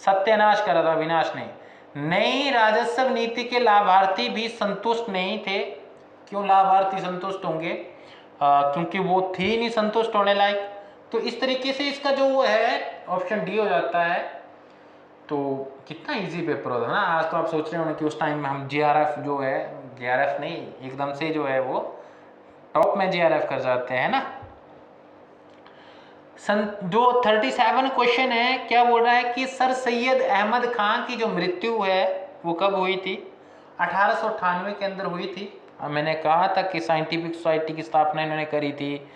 सत्यानाश करा था, विनाश नहीं। नई राजस्व नीति के लाभार्थी भी संतुष्ट नहीं थे। क्यों लाभार्थी संतुष्ट होंगे? क्योंकि वो थी नहीं संतुष्ट होने लायक। तो इस तरीके से इसका जो वो है ऑप्शन डी हो जाता है। तो कितना इजी पेपर होता है ना। आज तो आप सोच रहे होंगे कि उस टाइम में हम जीआरएफ जो है, जीआरएफ नहीं, एकदम से जो है वो टॉप में जीआरएफ कर जाते हैं ना। जो 37 क्वेश्चन है, क्या बोल रहा है कि सर सैयद अहमद खान की जो मृत्यु है वो कब हुई थी? 1898 के अंदर हुई थी। मैंने कहा था कि साइंटिफिक सोसाइटी की स्थापना इन्होंने करी थी,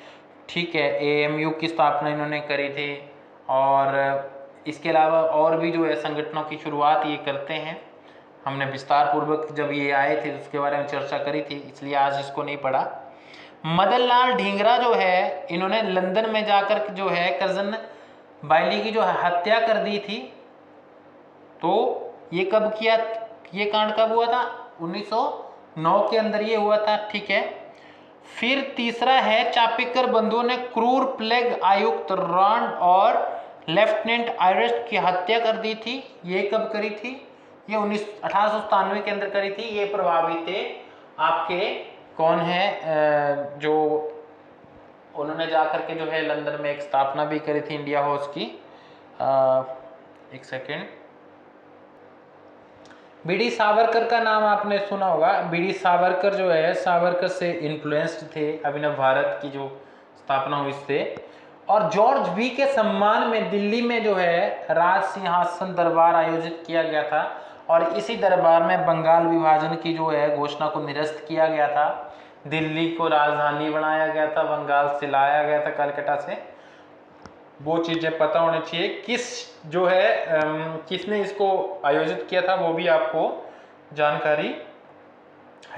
ठीक है। एएमयू की स्थापना इन्होंने करी थी, और इसके अलावा और भी जो है संगठनों की शुरुआत ये करते हैं। हमने विस्तार पूर्वक जब ये आए थे उसके बारे में चर्चा करी थी, इसलिए आज इसको नहीं पढ़ा। मदन लाल ढींगरा जो है, इन्होंने लंदन में जाकर जो है कर्जन बाइली की जो हत्या कर दी थी। तो ये कब किया, ये कांड कब हुआ था? 1909 के अंदर ये हुआ था, ठीक है। फिर तीसरा है चापिकर बंधुओं ने क्रूर प्लेग आयुक्त रॉन्ड और लेफ्टिनेंट आयरस्ट की हत्या कर दी थी। ये कब करी थी? ये 1897 के अंदर करी थी। ये प्रभावी थे आपके कौन है, जो उन्होंने जाकर के जो है लंदन में एक स्थापना भी करी थी इंडिया हाउस की। एक सेकेंड, बीडी सावरकर का नाम आपने सुना होगा। बीडी सावरकर जो है, सावरकर से इन्फ्लुएंस्ड थे अभिनव भारत की जो स्थापना हुई इससे। और जॉर्ज वी के सम्मान में दिल्ली में जो है राज सिंहासन दरबार आयोजित किया गया था, और इसी दरबार में बंगाल विभाजन की जो है घोषणा को निरस्त किया गया था। दिल्ली को राजधानी बनाया गया था, बंगाल से लाया गया था कलकत्ता से। वो चीज़ें पता होनी चाहिए। किस जो है किसने इसको आयोजित किया था वो भी आपको जानकारी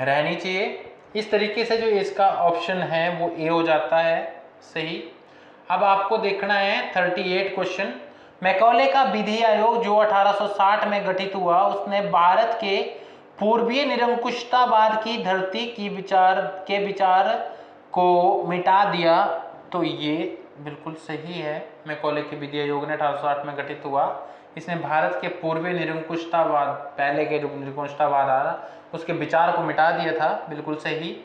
रहनी चाहिए। इस तरीके से जो इसका ऑप्शन है वो ए हो जाता है सही। अब आपको देखना है 38 क्वेश्चन। मैकॉले का विधि आयोग जो 1860 में गठित हुआ, उसने भारत के पूर्वीय निरंकुशतावाद की धरती की विचार को मिटा दिया। तो ये बिल्कुल सही है। मैकॉले के विधि आयोग ने 1860 में गठित हुआ, इसने भारत के पूर्वीय निरंकुशतावाद, पहले के जो निरंकुशतावाद आ रहा उसके विचार को मिटा दिया था, बिल्कुल सही।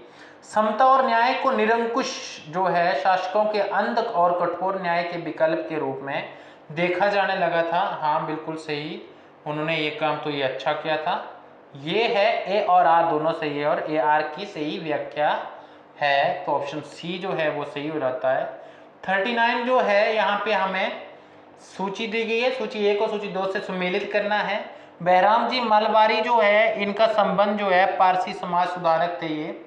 समता और न्याय को निरंकुश जो है शासकों के अंध और कठोर न्याय के विकल्प के रूप में देखा जाने लगा था। हाँ, बिल्कुल सही, उन्होंने ये काम तो ये अच्छा किया था। ये है ए और आर दोनों सही है, और ए आर की सही व्याख्या है। तो ऑप्शन सी जो है वो सही हो जाता है। 39 जो है यहाँ पे हमें सूची दी गई है, सूची 1 और सूची 2 से सम्मिलित करना है। बहराम जी मलबारी जो है, इनका संबंध जो है पारसी समाज सुधारक थे ये,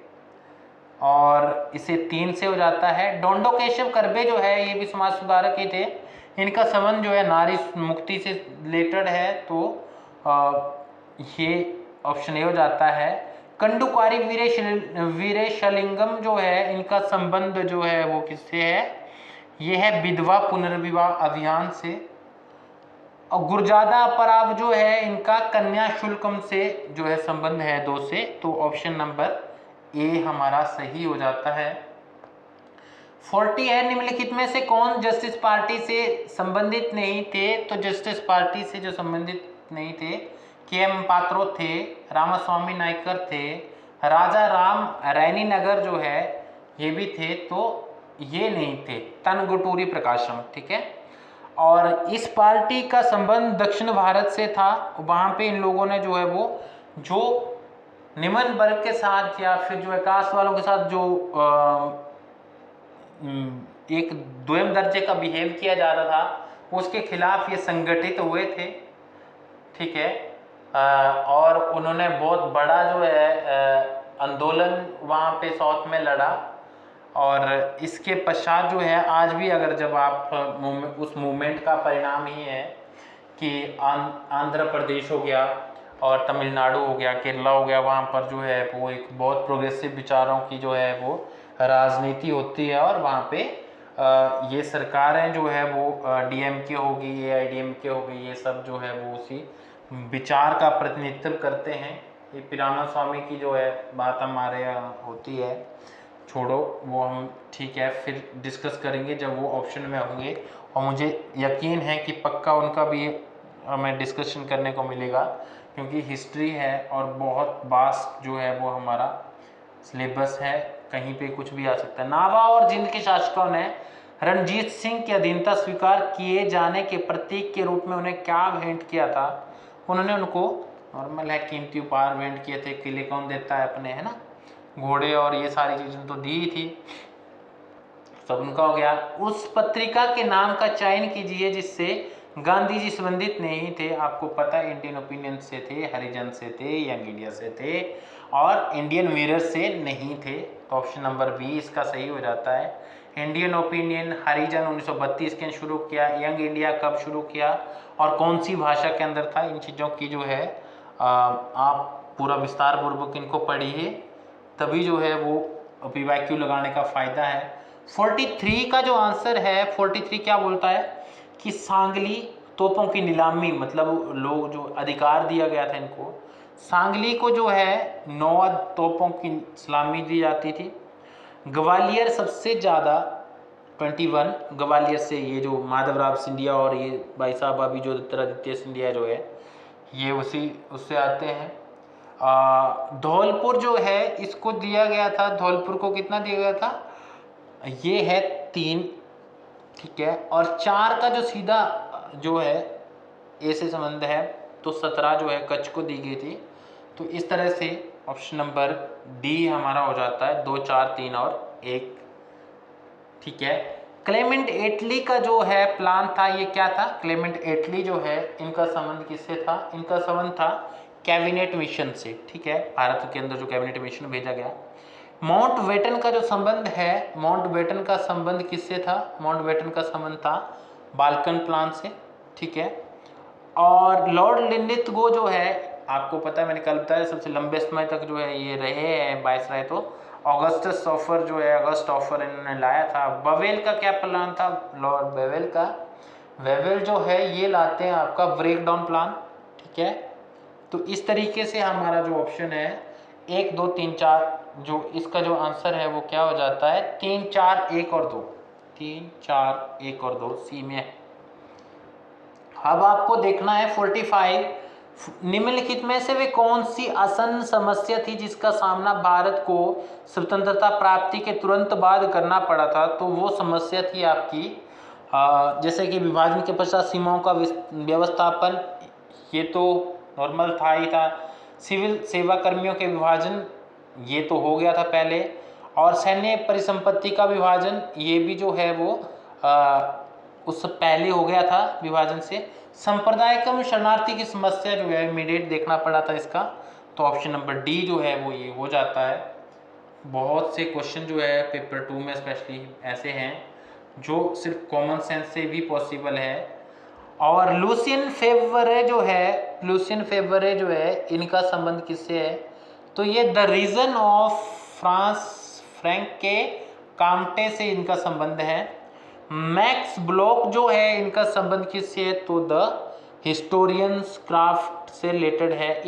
और इसे 3 से हो जाता है। डोंडो केशव करबे जो है ये भी समाज सुधारक ही थे, इनका संबंध जो है नारी मुक्ति से रिलेटेड है। तो ये ऑप्शन ए हो जाता है। कंडुकारी वीरेशलिंगम जो है, इनका संबंध जो है वो किससे है? ये है विधवा पुनर्विवाह अभियान से। और गुरजादा पराव जो है, इनका कन्या शुल्कम से जो है संबंध है 2 से। तो ऑप्शन नंबर ए हमारा सही हो जाता है। 40 है, निम्नलिखित में से कौन जस्टिस पार्टी से संबंधित नहीं थे? तो जस्टिस पार्टी से जो संबंधित नहीं थे, के.एम. पात्रो थे, रामास्वामी नायकर थे, राजा राम रैनी नगर जो है ये भी थे। तो ये नहीं थे, तनगुटूरी प्रकाशम, ठीक है। और इस पार्टी का संबंध दक्षिण भारत से था। वहाँ पे इन लोगों ने जो है वो जो निम्न वर्ग के साथ या फिर जो कास्ट वालों के साथ जो एक द्वयम दर्जे का बिहेव किया जा रहा था, उसके खिलाफ ये संगठित हुए थे, ठीक है। और उन्होंने बहुत बड़ा जो है आंदोलन वहाँ पे साउथ में लड़ा। और इसके पश्चात जो है आज भी अगर जब आप उस मूवमेंट का परिणाम ही है कि आंध्र प्रदेश हो गया और तमिलनाडु हो गया, केरला हो गया, वहाँ पर जो है वो एक बहुत प्रोग्रेसिव विचारों की जो है वो राजनीति होती है। और वहाँ पे ये सरकारें जो है वो डीएमके होगी, एआईडीएमके होगी, ये सब जो है वो उसी विचार का प्रतिनिधित्व करते हैं। ये पिराना स्वामी की जो है बात हमारे यहाँ होती है, छोड़ो वो हम ठीक है फिर डिस्कस करेंगे जब वो ऑप्शन में होंगे, और मुझे यकीन है कि पक्का उनका भी हमें डिस्कशन करने को मिलेगा, क्योंकि हिस्ट्री है और बहुत वास्ट जो है वो हमारा सिलेबस है, कहीं पे कुछ भी आ सकता है। नाभा और जिंद के शासकों ने रणजीत सिंह की अधीनता स्वीकार किए जाने के प्रतीक के रूप में उन्हें क्या भेंट किया था? उन्होंने उनको नॉर्मल है कीमती उपहार भेंट किए थे। किले कौन देता है अपने, है ना, घोड़े और ये सारी चीजें तो दी थी, सब उनका हो गया। उस पत्रिका के नाम का चयन कीजिए जिससे गांधी जी संबंधित नहीं थे। आपको पता है इंडियन ओपिनियन से थे, हरिजन से थे, यंग इंडिया से थे और इंडियन मिरर से नहीं थे। तो ऑप्शन नंबर बी इसका सही हो जाता है। इंडियन ओपिनियन, हरिजन 1932 के शुरू किया, यंग इंडिया कब शुरू किया और कौन सी भाषा के अंदर था, इन चीज़ों की जो है आप पूरा विस्तार पूर्वक इनको पढ़िए, तभी जो है वो पीवाईक्यू लगाने का फायदा है। 43 का जो आंसर है, 43 क्या बोलता है कि सांगली तोपों की नीलामी, मतलब लोग जो अधिकार दिया गया था इनको, सांगली को जो है 9 तोपों की सलामी दी जाती थी। ग्वालियर सबसे ज़्यादा 21, ग्वालियर से ये जो माधवराव सिंधिया और ये भाई साहब अभी ज्योतिरादित्य सिंधिया जो है ये उसी उससे आते हैं। धौलपुर जो है इसको दिया गया था, धौलपुर को कितना दिया गया था, ये है 3, ठीक है। और 4 का जो सीधा जो है ए से संबंध है तो 17 जो है कच्छ को दी गई थी। तो इस तरह से ऑप्शन नंबर डी हमारा हो जाता है 2, 4, 3 और 1, ठीक है। क्लेमेंट एटली का जो है प्लान था, ये क्या था? क्लेमेंट एटली जो है इनका संबंध किससे था? इनका संबंध था कैबिनेट मिशन से, ठीक है, भारत के अंदर जो कैबिनेट मिशन भेजा गया। माउंट बेटन का जो संबंध है, माउंट बेटन का संबंध किससे था? माउंट बेटन का संबंध था बाल्कन प्लान से, ठीक है। और लॉर्ड लिन्लिथगो जो है, आपको पता है मैंने कल बताया सबसे लंबे समय तक जो है ये रहे हैं वायसराय, तो ऑगस्टस ऑफर जो है, अगस्त ऑफर इन्होंने लाया था। बवेल का क्या प्लान था? लॉर्ड बेवेल का, वेवेल जो है ये लाते हैं आपका ब्रेक डाउन प्लान, ठीक है। तो इस तरीके से हमारा जो ऑप्शन है 1, 2, 3, 4, जो इसका जो आंसर है वो क्या हो जाता है? 3, 4, 1 और 2, 3, 4, 1 और 2 सी में है। अब आपको देखना है 45, निम्नलिखित में से वे कौन सी आसन्न समस्या थी जिसका सामना भारत को स्वतंत्रता प्राप्ति के तुरंत बाद करना पड़ा था? तो वो समस्या थी आपकी जैसे कि विभाजन के पश्चात सीमाओं का व्यवस्थापन, ये तो नॉर्मल था ही था। सिविल सेवा कर्मियों के विभाजन, ये तो हो गया था पहले। और सैन्य परिसंपत्ति का विभाजन, ये भी जो है वो उससे पहले हो गया था विभाजन से। सांप्रदायिक शरणार्थी की समस्या जो है इमीडिएट देखना पड़ा था इसका, तो ऑप्शन नंबर डी जो है वो ये हो जाता है। बहुत से क्वेश्चन जो है पेपर 2 में स्पेशली ऐसे हैं जो सिर्फ कॉमन सेंस से भी पॉसिबल है। और लुसियन फेवरे जो है, लुसियन फेवरे जो है इनका संबंध किससे है? तो ये द रीजन ऑफ फ्रैंक के कामटे से इनका संबंध है। मैक्स ब्लॉक जो है इनका संबंध किससे है? तो द हिस्टोरियंस क्राफ्ट से रिलेटेड है।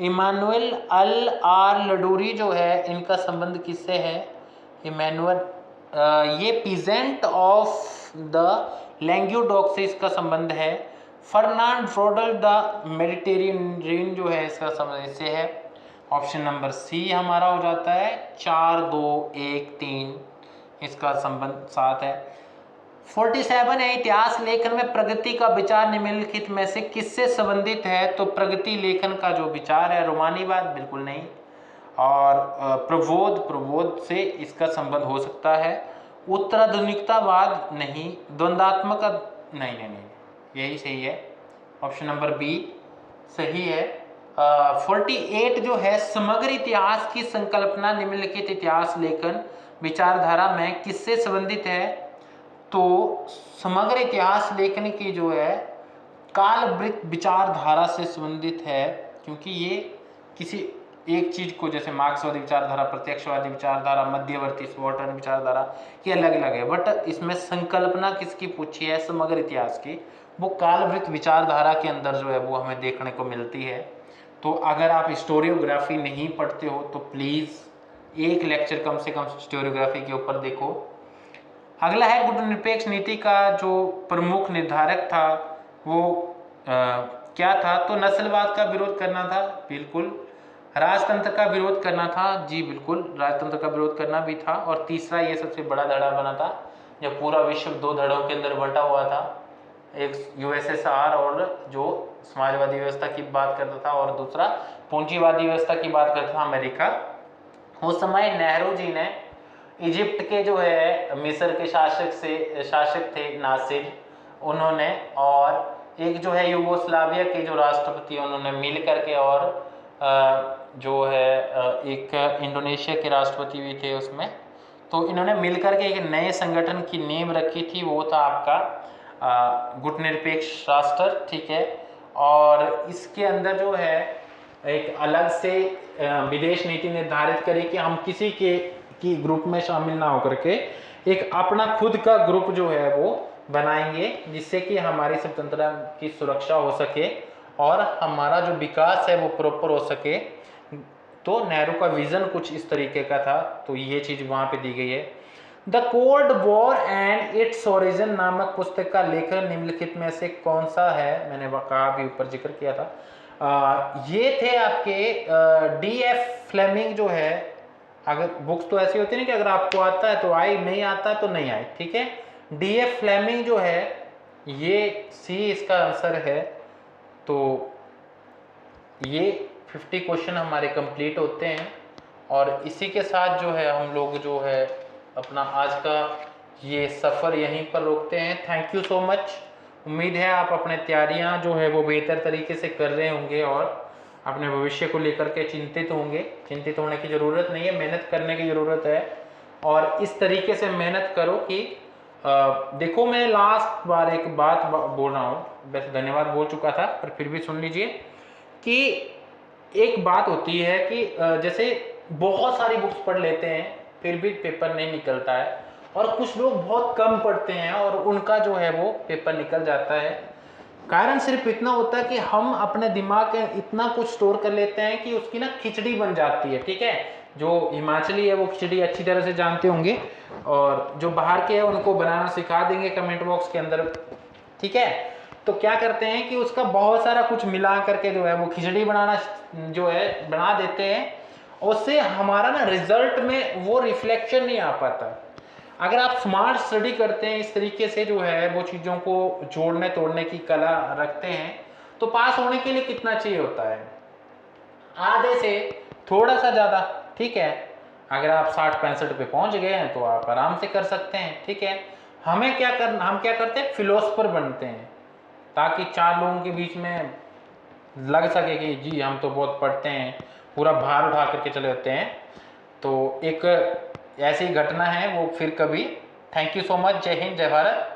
इमानुएल अल आर लडूरी जो है इनका संबंध किससे है? इमानुएल ये पीजेंट ऑफ द लैंग्यूडॉक से इसका संबंध है। फर्नांड फ्रोडल द मेडिटेरियन जो है इसका संबंध इससे है। ऑप्शन नंबर सी हमारा हो जाता है 4, 2, 1, 3, इसका संबंध 7 है। 47 है इतिहास लेखन में प्रगति का विचार निम्नलिखित में से किससे संबंधित है? तो प्रगति लेखन का जो विचार है रोमानीवाद, बिल्कुल नहीं। और प्रबोध से इसका संबंध हो सकता है। उत्तराधुनिकतावाद नहीं, द्वंद्वात्मक नहीं, यही सही है, ऑप्शन नंबर बी सही है। 48 जो है समग्र इतिहास की संकल्पना निम्नलिखित इतिहास लेखन विचारधारा में किससे संबंधित है? तो समग्र इतिहास लेखन की जो है कालवृत्त विचारधारा से संबंधित है, क्योंकि ये किसी एक चीज को, जैसे मार्क्सवादी विचारधारा, प्रत्यक्षवादी विचारधारा, मध्यवर्ती सबाल्टर्न विचारधारा, ये अलग अलग है, बट इसमें संकल्पना किसकी पूछी है? समग्र इतिहास की, वो कालवृत्त विचारधारा के अंदर जो है वो हमें देखने को मिलती है। तो अगर आप हिस्टोरियोग्राफी नहीं पढ़ते हो तो प्लीज़ एक लेक्चर कम से कम हिस्टोरियोग्राफी के ऊपर देखो। अगला है गुटनिरपेक्ष नीति का जो प्रमुख निर्धारक था वो क्या था? तो नस्लवाद का विरोध करना था, बिल्कुल। राजतंत्र का विरोध करना था, जी बिल्कुल, राजतंत्र का विरोध करना भी था। और तीसरा ये सबसे बड़ा धड़ा बना था जब पूरा विश्व दो धड़ों के अंदर बंटा हुआ था, एक यूएसएसआर और जो समाजवादी व्यवस्था की बात करता था और दूसरा पूंजीवादी व्यवस्था की बात करता था अमेरिका। उस समय नेहरू जी ने इजिप्ट के जो है मिस्र के शासक थे नासिर, उन्होंने, और एक जो है यूगोस्लाविया के जो राष्ट्रपति उन्होंने मिल करके, और जो है एक इंडोनेशिया के राष्ट्रपति भी थे उसमें, तो इन्होंने मिलकर के एक नए संगठन की नींव रखी थी, वो था आपका गुटनिरपेक्ष राष्ट्र, ठीक है। और इसके अंदर जो है एक अलग से विदेश नीति निर्धारित करी कि हम किसी की ग्रुप में शामिल ना होकर के एक अपना खुद का ग्रुप जो है वो बनाएंगे, जिससे कि हमारी स्वतंत्रता की सुरक्षा हो सके और हमारा जो विकास है वो प्रॉपर हो सके। तो नेहरू का विजन कुछ इस तरीके का था, तो ये चीज़ वहाँ पे दी गई है। The cold war and its origin नामक पुस्तक का लेखक निम्नलिखित में से कौन सा है? मैंने कहा भी ऊपर जिक्र किया था। ये थे आपके D.F. फ्लेमिंग जो है। अगर बुक्स तो ऐसी होती है ना कि अगर आपको आता है तो आई, नहीं आता है तो नहीं आई, ठीक है। D.F. फ्लेमिंग जो है, ये सी इसका आंसर है। तो ये 50 क्वेश्चन हमारे कंप्लीट होते हैं और इसी के साथ जो है हम लोग जो है अपना आज का ये सफ़र यहीं पर रोकते हैं। Thank you so much. उम्मीद है आप अपने तैयारियां जो है वो बेहतर तरीके से कर रहे होंगे और अपने भविष्य को लेकर के चिंतित होंगे। चिंतित होने की ज़रूरत नहीं है, मेहनत करने की ज़रूरत है। और इस तरीके से मेहनत करो कि देखो, मैं लास्ट बार एक बात बोल रहा हूँ, वैसे धन्यवाद बोल चुका था पर फिर भी सुन लीजिए कि एक बात होती है कि जैसे बहुत सारी बुक्स पढ़ लेते हैं फिर भी पेपर नहीं निकलता है, और कुछ लोग बहुत कम पढ़ते हैं और उनका जो है वो पेपर निकल जाता है। कारण सिर्फ इतना होता है कि हम अपने दिमाग में इतना कुछ स्टोर कर लेते हैं कि उसकी ना खिचड़ी बन जाती है, ठीक है। जो हिमाचली है वो खिचड़ी अच्छी तरह से जानते होंगे, और जो बाहर के हैं उनको बनाना सिखा देंगे कमेंट बॉक्स के अंदर, ठीक है। तो क्या करते हैं कि उसका बहुत सारा कुछ मिला करके जो है वो खिचड़ी बनाना जो है बना देते हैं, उससे हमारा ना रिजल्ट में वो रिफ्लेक्शन नहीं आ पाता। अगर आप स्मार्ट स्टडी करते हैं, इस तरीके से जो है वो चीज़ों को जोड़ने तोड़ने की कला रखते हैं, तो पास होने के लिए कितना चाहिए होता है? आधे से थोड़ा सा ज़्यादा, ठीक है। अगर आप 60-65 पे पहुंच गए हैं तो आप आराम से कर सकते हैं, ठीक है। हम क्या करते हैं? फिलोसफर बनते हैं, ताकि 4 लोगों के बीच में लग सके कि जी हम तो बहुत पढ़ते हैं, पूरा भार उठा करके चले होते हैं। तो एक ऐसी घटना है वो फिर कभी। Thank you so much. जय हिंद, जय भारत।